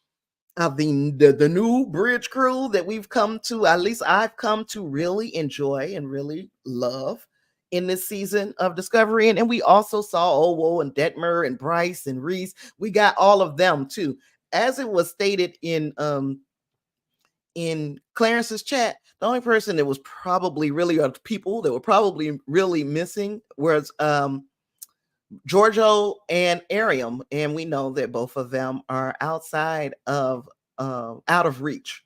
the new bridge crew that we've come to, at least I've come to really enjoy and really love in this season of Discovery. And we also saw Owo and Detmer and Bryce and Reese. We got all of them too. As it was stated in Clarence's chat, the only person that was probably really, or people that were probably really missing, was Giorgio and Ariam, and we know that both of them are outside of out of reach.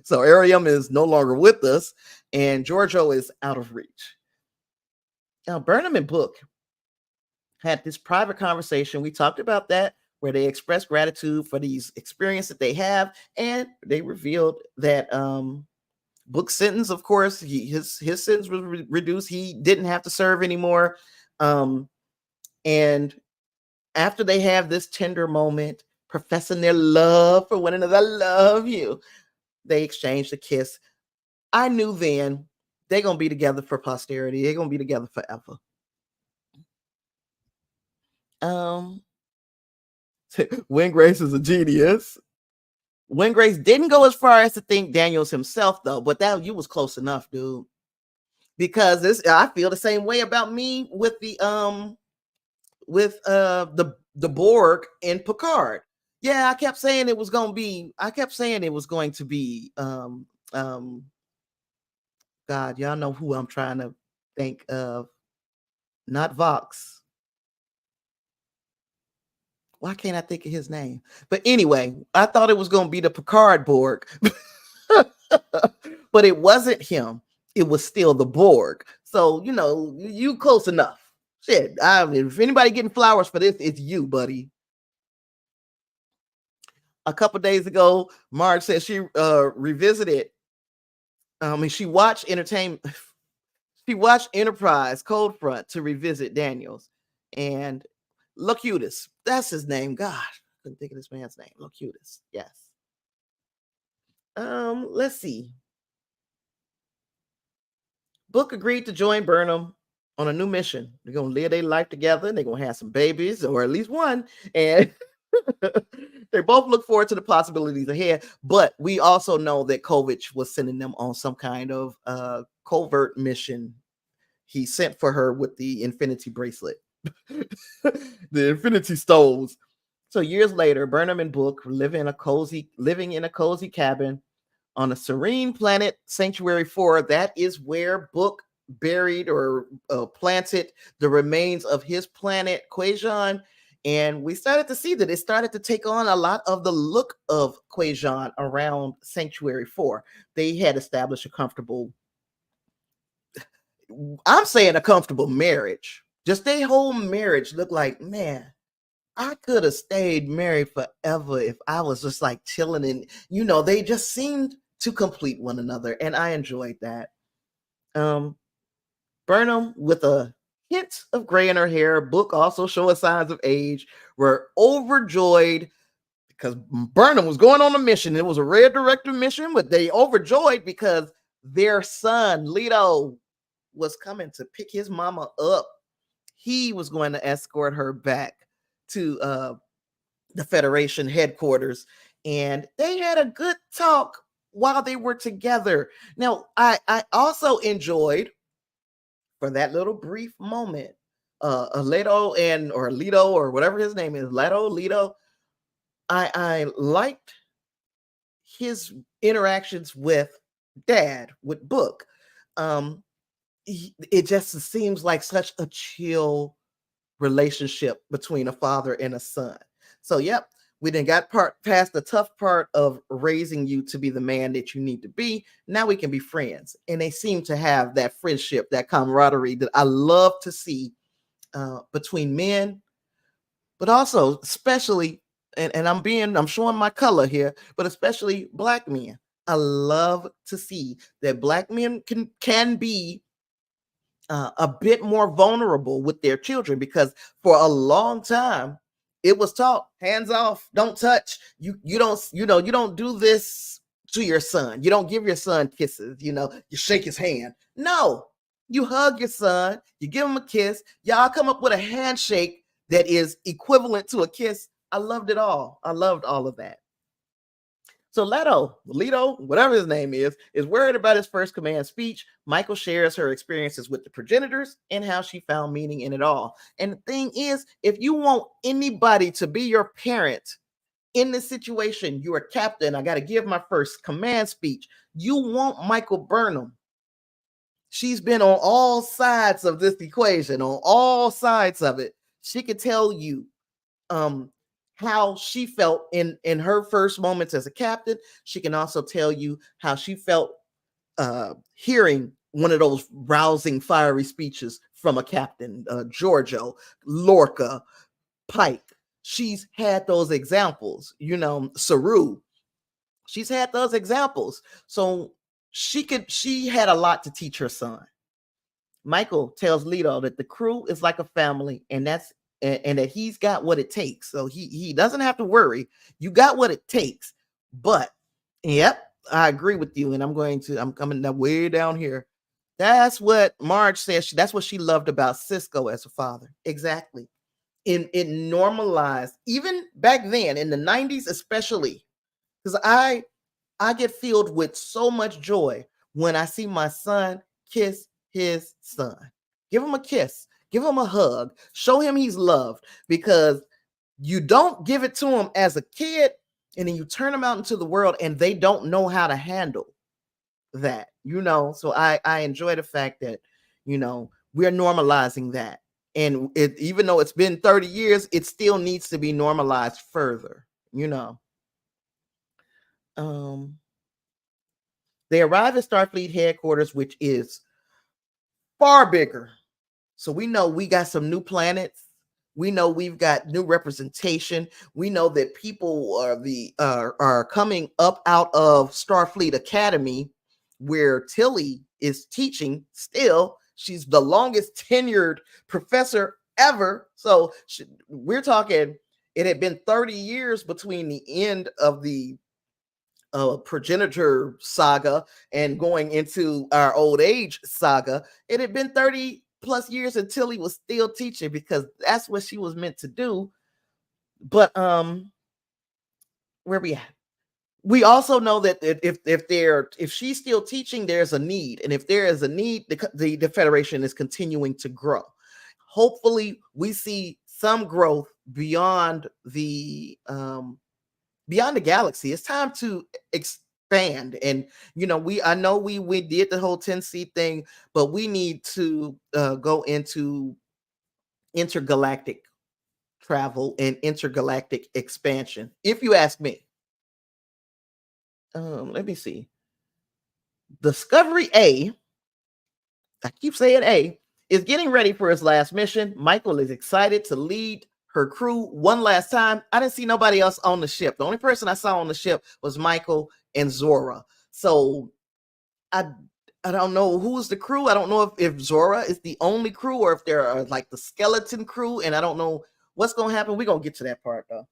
So Ariam is no longer with us, and Giorgio is out of reach. Now, Burnham and Book had this private conversation. We talked about that, where they expressed gratitude for these experiences that they have, and they revealed that Book's sentence, of course, his sentence was reduced. He didn't have to serve anymore. And after they have this tender moment, professing their love for one another, I love you, they exchanged a kiss. I knew then they're going to be together for posterity. They're going to be together forever. Wingrace is a genius. Wingrace didn't go as far as to think Daniels himself, though, but that you was close enough, dude. Because I feel the same way about me with the Borg in Picard. Yeah, I kept saying it was going to be God, y'all know who I'm trying to think of. Not Vox. Why can't I think of his name? But anyway, I thought it was going to be the Picard Borg. But it wasn't him. It was still the Borg. So, you close enough. Shit, if anybody getting flowers for this, it's you, buddy. A couple days ago, Marge said she revisited. I mean, she watched entertainment. She watched Enterprise Cold Front to revisit Daniels and Locutus. That's his name. God, I couldn't think of this man's name. Locutus. Yes. Let's see. Book agreed to join Burnham on a new mission. They're gonna live their life together. They're gonna have some babies, or at least one, and they both look forward to the possibilities ahead. But we also know that Kovich was sending them on some kind of covert mission. He sent for her with the Infinity bracelet, the Infinity Stones. So years later, Burnham and Book living in a cozy cabin on a serene planet, Sanctuary 4. That is where Book buried or planted the remains of his planet, Quajon. And we started to see that it started to take on a lot of the look of Quajon around Sanctuary 4. They had established a comfortable, I'm saying a comfortable marriage. Just their whole marriage looked like, man, I could have stayed married forever if I was just like chilling, and they just seemed to complete one another, and I enjoyed that. Um, Burnham with a hint of gray in her hair, Book also showing signs of age, were overjoyed because Burnham was going on a mission. It was a red director mission, but they overjoyed because their son Leto was coming to pick his mama up. He was going to escort her back to the Federation headquarters, and they had a good talk while they were together. Now, I also enjoyed for that little brief moment, Leto or whatever his name is, Leto. I liked his interactions with Dad, with Book. It just seems like such a chill relationship between a father and a son. So, yep, we then got past the tough part of raising you to be the man that you need to be. Now we can be friends, and they seem to have that friendship, that camaraderie that I love to see between men, but also especially, and I'm showing my color here, but especially black men. I love to see that black men can be a bit more vulnerable with their children, because for a long time it was taught hands off, don't touch, you don't do this to your son, you don't give your son kisses, you shake his hand. No, you hug your son, you give him a kiss, y'all come up with a handshake that is equivalent to a kiss. I loved it all. I loved all of that. So Leto, whatever his name is worried about his first command speech. Michael shares her experiences with the progenitors and how she found meaning in it all. And the thing is, if you want anybody to be your parent in this situation, you're a captain. I got to give my first command speech. You want Michael Burnham. She's been on all sides of this equation, on all sides of it. She could tell you how she felt in her first moments as a captain. She can also tell you how she felt hearing one of those rousing, fiery speeches from a captain, Giorgio, Lorca, Pike. She's had those examples, Saru. She's had those examples. So she had a lot to teach her son. Michael tells Leto that the crew is like a family, and that he's got what it takes. So he doesn't have to worry. You got what it takes. But yep, I agree with you, and I'm coming way down here. That's what Marge says. That's what she loved about Cisco as a father. Exactly. It normalized, even back then in the 90s, especially, because I get filled with so much joy when I see my son kiss his son. Give him a kiss, give him a hug, show him he's loved, because you don't give it to him as a kid and then you turn them out into the world and they don't know how to handle that, So I enjoy the fact that, we're normalizing that. And even though it's been 30 years, it still needs to be normalized further, Um, They arrive at Starfleet headquarters, which is far bigger So we know we got some new planets. We know we've got new representation. We know that people are coming up out of Starfleet Academy, where Tilly is teaching still. She's the longest tenured professor ever. So we're talking, it had been 30 years between the end of the progenitor saga and going into our old age saga. It had been 30 plus years until he was still teaching, because that's what she was meant to do. But where we at? We also know that if she's still teaching, there's a need, and if there is a need, the Federation is continuing to grow. Hopefully, we see some growth beyond the galaxy. It's time to expand. And I know we did the whole 10C thing, but we need to go into intergalactic travel and intergalactic expansion, if you ask me. Let me see. Discovery A, I keep saying A, is getting ready for its last mission. Michael is excited to lead her crew one last time. I didn't see nobody else on the ship. The only person I saw on the ship was Michael and Zora. So I don't know who's the crew. I don't know if Zora is the only crew, or if there are like the skeleton crew, and I don't know what's going to happen. We're going to get to that part though.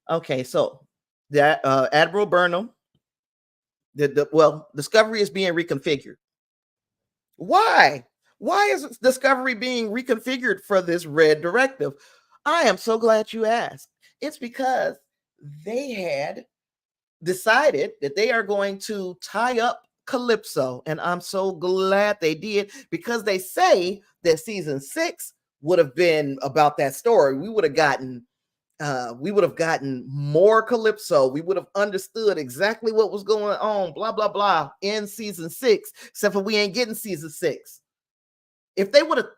Okay, so that Admiral Burnham, Discovery is being reconfigured. Why? Why is Discovery being reconfigured for this red directive? I am so glad you asked. It's because they had decided that they are going to tie up Calypso, and I'm so glad they did, because they say that season 6 would have been about that story. We would have gotten more Calypso. We would have understood exactly what was going on, blah blah blah, in season 6, except for we ain't getting season 6. If they would have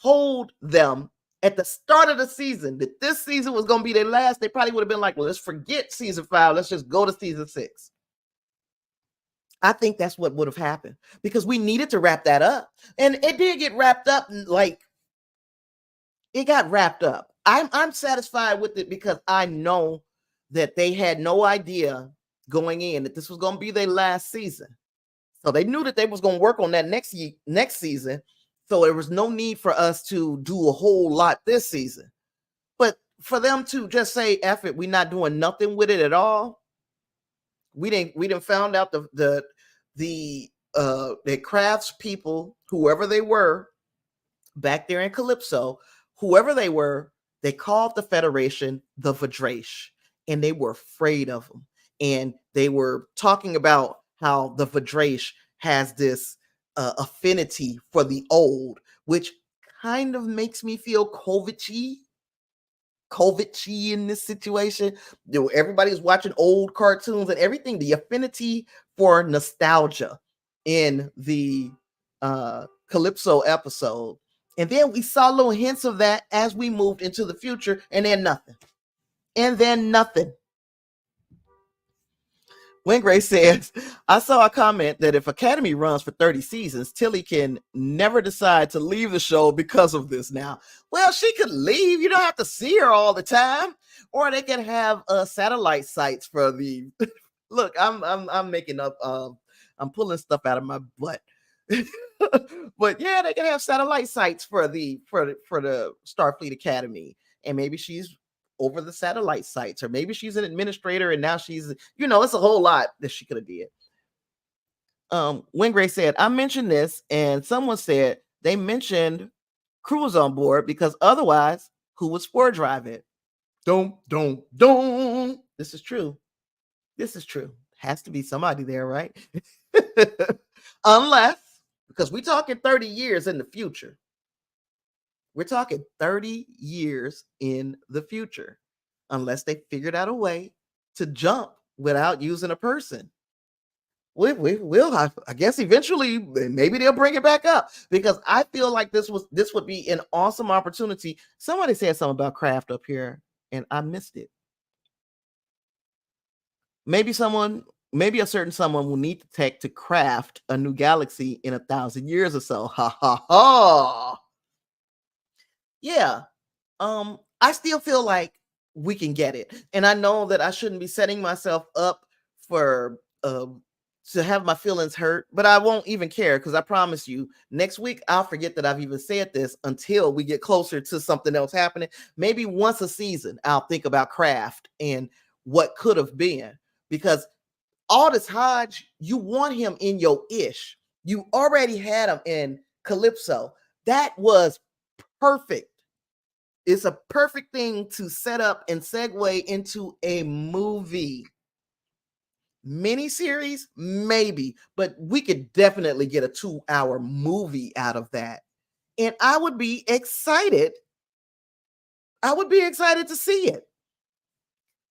told them at the start of the season that this season was going to be their last, they probably would have been like, well, let's forget season 5. Let's just go to season 6. I think that's what would have happened, because we needed to wrap that up. And it did get wrapped up. Like, it got wrapped up. I'm satisfied with it, because I know that they had no idea going in that this was going to be their last season. So they knew that they was going to work on that next season. So there was no need for us to do a whole lot this season. But for them to just say, F it, we're not doing nothing with it at all. We didn't found out the crafts people, whoever they were back there in Calypso, whoever they were, they called the Federation the Vadrash, and they were afraid of them. And they were talking about how the Vadrash has this affinity for the old, which kind of makes me feel COVID-y in this situation. Everybody's watching old cartoons and everything. The affinity for nostalgia in the Calypso episode. And then we saw little hints of that as we moved into the future, and then nothing. Wingray says, I saw a comment that if Academy runs for 30 seasons, Tilly can never decide to leave the show because of this now. Well, she could leave. You don't have to see her all the time. Or they can have satellite sites for the... Look, I'm making up... I'm pulling stuff out of my butt. But yeah, they can have satellite sites for the Starfleet Academy. And maybe she's over the satellite sites, or maybe she's an administrator and now she's, it's a whole lot that she could have did. Wingray said, I mentioned this, and someone said they mentioned crews on board, because otherwise, who would spore drive it? Don't. This is true. Has to be somebody there, right? Unless, because we're talking 30 years in the future. We're talking 30 years in the future, unless they figured out a way to jump without using a person. We'll I guess eventually maybe they'll bring it back up, because I feel like this would be an awesome opportunity. Somebody said something about craft up here and I missed it. Maybe someone maybe a certain someone will need the tech to craft a new galaxy in 1,000 years or so. Ha ha ha. Yeah. I still feel like we can get it. And I know that I shouldn't be setting myself up for to have my feelings hurt, but I won't even care because I promise you, next week I'll forget that I've even said this until we get closer to something else happening. Maybe once a season, I'll think about Craft and what could have been. Because Aldous Hodge, you want him in your ish. You already had him in Calypso. That was perfect. It's a perfect thing to set up and segue into a movie. Miniseries, maybe, but we could definitely get a 2-hour movie out of that. And I would be excited. I would be excited to see it.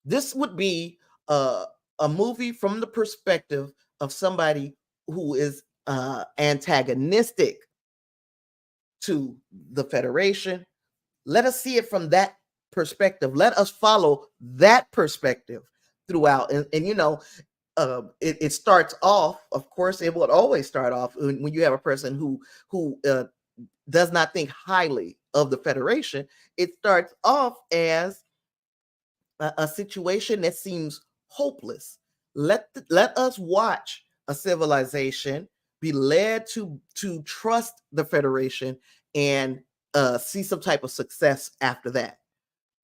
This would be a movie from the perspective of somebody who is antagonistic to the Federation. Let us see it from that perspective. Let us follow that perspective throughout. And you know, it starts off, of course, it would always start off when you have a person who does not think highly of the Federation. It starts off as a situation that seems hopeless. Let us watch a civilization be led to trust the Federation and see some type of success after that.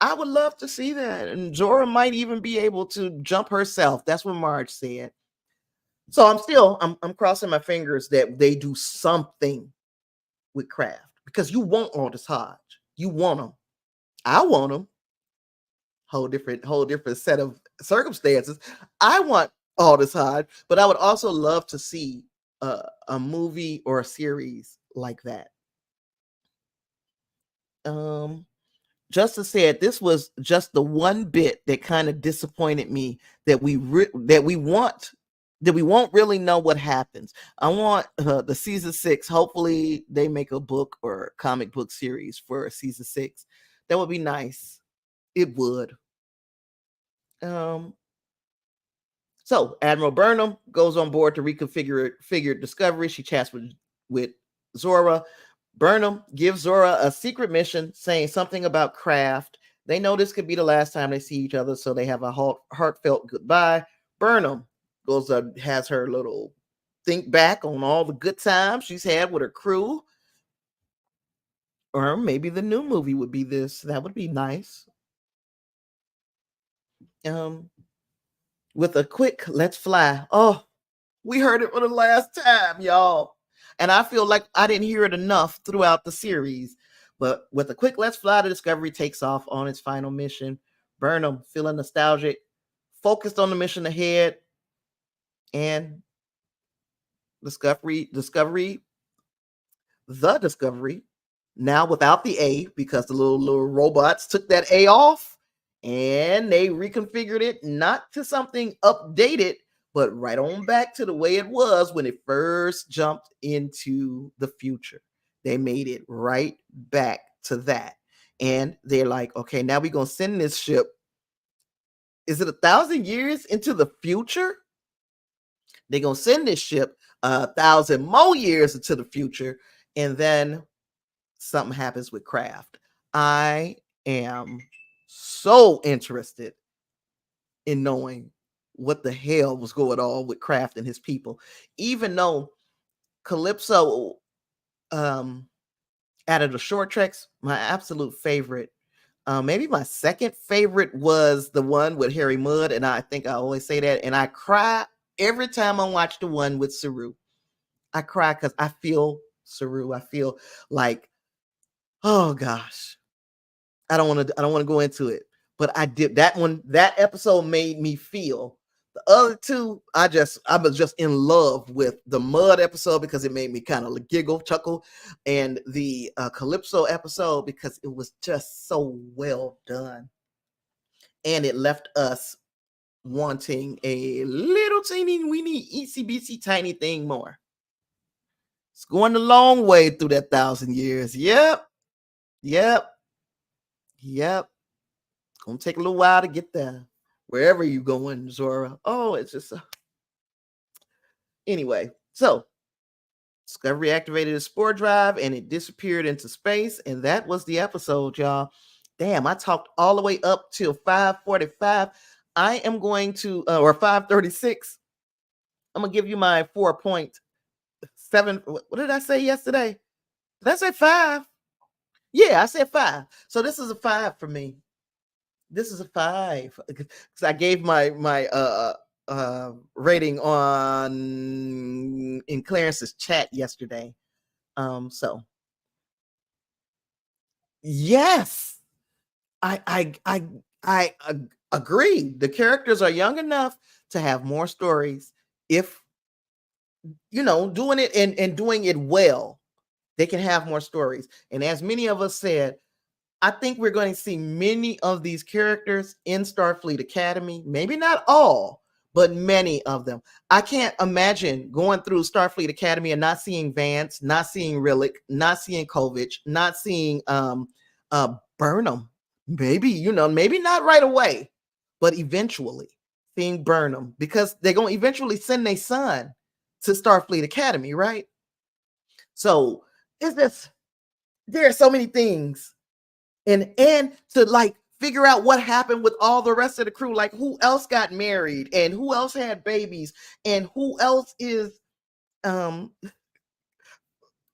I would love to see that. And Zora might even be able to jump herself. That's what Marge said. So I'm crossing my fingers that they do something with Craft because you want Aldous Hodge. You want him. I want him. Whole different set of circumstances. I want Aldous Hodge, but I would also love to see a movie or a series like that. Justice said this was just the one bit that kind of disappointed me that we won't really know what happens. I want the season 6. Hopefully, they make a book or comic book series for season 6. That would be nice. It would. Um. So Admiral Burnham goes on board to reconfigure Discovery. She chats with Zora. Burnham gives Zora a secret mission saying something about Craft. They know this could be the last time they see each other, so they have a heartfelt goodbye. Burnham has her little think back on all the good times she's had with her crew. Or maybe the new movie would be this. That would be nice. With a quick let's fly. Oh, we heard it for the last time, y'all. And I feel like I didn't hear it enough throughout the series. But with a quick let's fly, the Discovery takes off on its final mission. Burnham, feeling nostalgic, focused on the mission ahead, and Discovery, now without the A, because the little robots took that A off and they reconfigured it not to something updated, but right on back to the way it was when it first jumped into the future. They made it right back to that. And they're like, okay, now we're going to send this ship. Is it 1,000 years into the future? They're going to send this ship 1,000 more years into the future. And then something happens with Craft. I am so interested in knowing what the hell was going on with Craft and his people. Even though Calypso, out of the short treks, my absolute favorite, maybe my second favorite was the one with Harry Mudd, and I think I always say that, and I cry every time I watch the one with Saru. I cry because I feel Saru. I feel like, oh gosh, I don't want to go into it, but I did that one. That episode made me feel. The other two, I was just in love with the Mud episode because it made me kind of giggle, chuckle, and the Calypso episode because it was just so well done, and it left us wanting a little teeny weeny itsy bitsy tiny thing more. It's going a long way through that 1,000 years. Yep, yep, yep. Gonna take a little while to get there. Wherever you going, Zora. Oh, it's just Anyway, so Discovery activated a spore drive and it disappeared into space. And that was the episode, y'all. Damn, I talked all the way up till 5:45. I am going to, or 5:36. I'm going to give you my 4.7. What did I say yesterday? Did I say 5? Yeah, I said 5. So this is a 5 for me. This is a 5 because I gave my rating on in Clarence's chat yesterday. So yes, I I I I agree. The characters are young enough to have more stories. If doing it and doing it well, they can have more stories. And as many of us said, I think we're going to see many of these characters in Starfleet Academy. Maybe not all, but many of them. I can't imagine going through Starfleet Academy and not seeing Vance, not seeing Rillick, not seeing Kovich, not seeing Burnham. Maybe, maybe not right away, but eventually seeing Burnham because they're going to eventually send their son to Starfleet Academy, right? So it's just there are so many things and to like figure out what happened with all the rest of the crew, like who else got married and who else had babies and um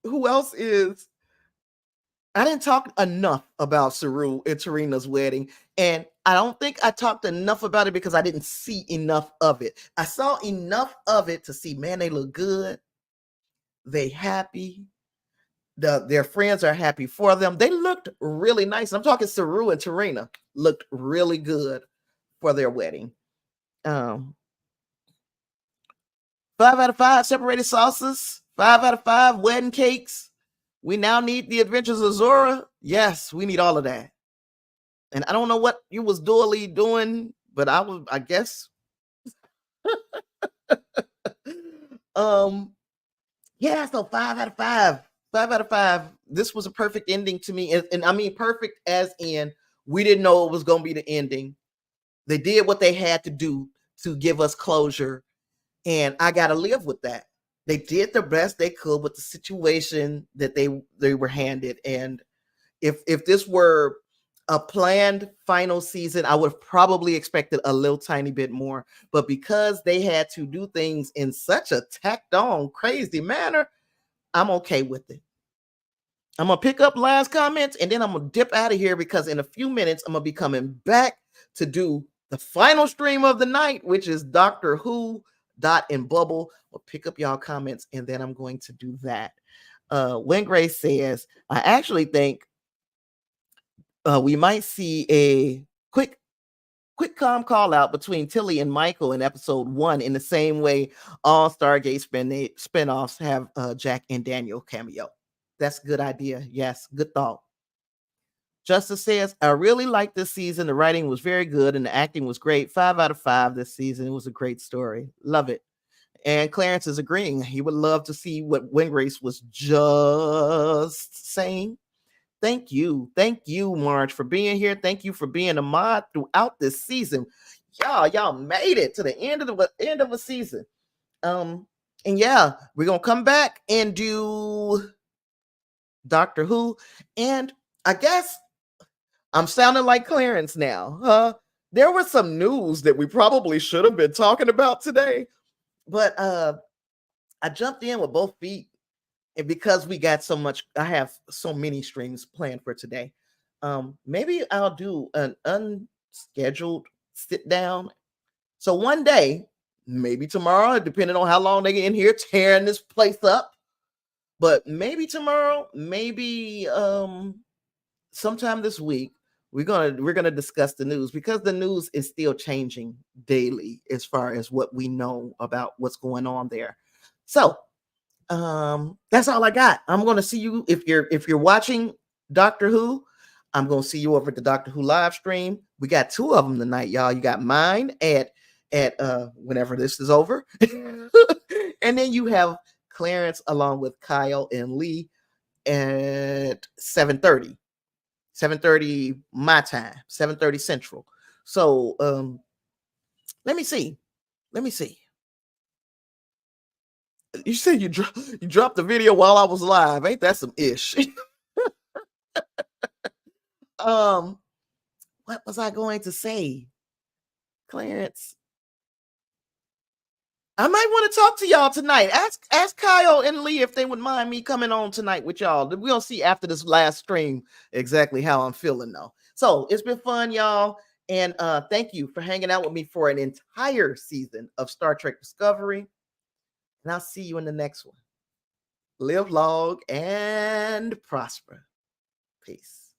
who else is I didn't talk enough about Saru and Tarina's wedding, and I don't think I talked enough about it because I didn't see enough of it. I saw enough of it to see, man, they look good, they happy, their friends are happy for them. They looked really nice. I'm talking Saru and Tarina looked really good for their wedding. 5 out of 5 separated sauces. 5 out of 5 wedding cakes. We now need the Adventures of Zora. Yes, we need all of that. And I don't know what you was dually doing, but I guess. um, yeah, so 5 out of 5. 5 out of 5. This was a perfect ending to me. And I mean perfect as in we didn't know it was gonna be the ending. They did what they had to do to give us closure. And I gotta live with that. They did the best they could with the situation that they were handed. And if this were a planned final season, I would have probably expected a little tiny bit more. But because they had to do things in such a tacked on, crazy manner, I'm okay with it. I'm gonna pick up last comments and then I'm gonna dip out of here because in a few minutes I'm gonna be coming back to do the final stream of the night, which is Doctor Who Dot and Bubble. I'll pick up y'all comments and then I'm going to do that. When Grace says, I actually think we might see a quick calm call out between Tilly and Michael in episode 1 in the same way all Stargate spin-offs have Jack and Daniel cameo. That's a good idea. Yes, good thought. Justice says, I really liked this season. The writing was very good and the acting was great. 5 out of 5 this season. It was a great story. Love it. And Clarence is agreeing. He would love to see what Wingrace was just saying. Thank you. Thank you, Marge, for being here. Thank you for being a mod throughout this season. Y'all made it to the end of a season. And yeah, we're gonna come back and do Doctor Who. And I guess I'm sounding like Clarence now, huh? There was some news that we probably should have been talking about today, but I jumped in with both feet. And because we got so much, I have so many streams planned for today. Maybe I'll do an unscheduled sit down. So one day, maybe tomorrow, depending on how long they get in here tearing this place up. But maybe tomorrow, maybe sometime this week, we're gonna discuss the news because the news is still changing daily as far as what we know about what's going on there. So that's all I got. I'm going to see you if you're watching Doctor Who. I'm going to see you over at the Doctor Who live stream. We got 2 of them tonight, y'all. You got mine at whenever this is over. And then you have Clarence along with Kyle and Lee at 7:30. 7:30 my time, 7:30 Central. So let me see. You said you dropped the video while I was live. Ain't that some ish? um, what was I going to say? Clarence. I might want to talk to y'all tonight. Ask Kyle and Lee if they would mind me coming on tonight with y'all. We'll see after this last stream exactly how I'm feeling though. So it's been fun, y'all. And thank you for hanging out with me for an entire season of Star Trek Discovery. And I'll see you in the next one. Live long and prosper. Peace.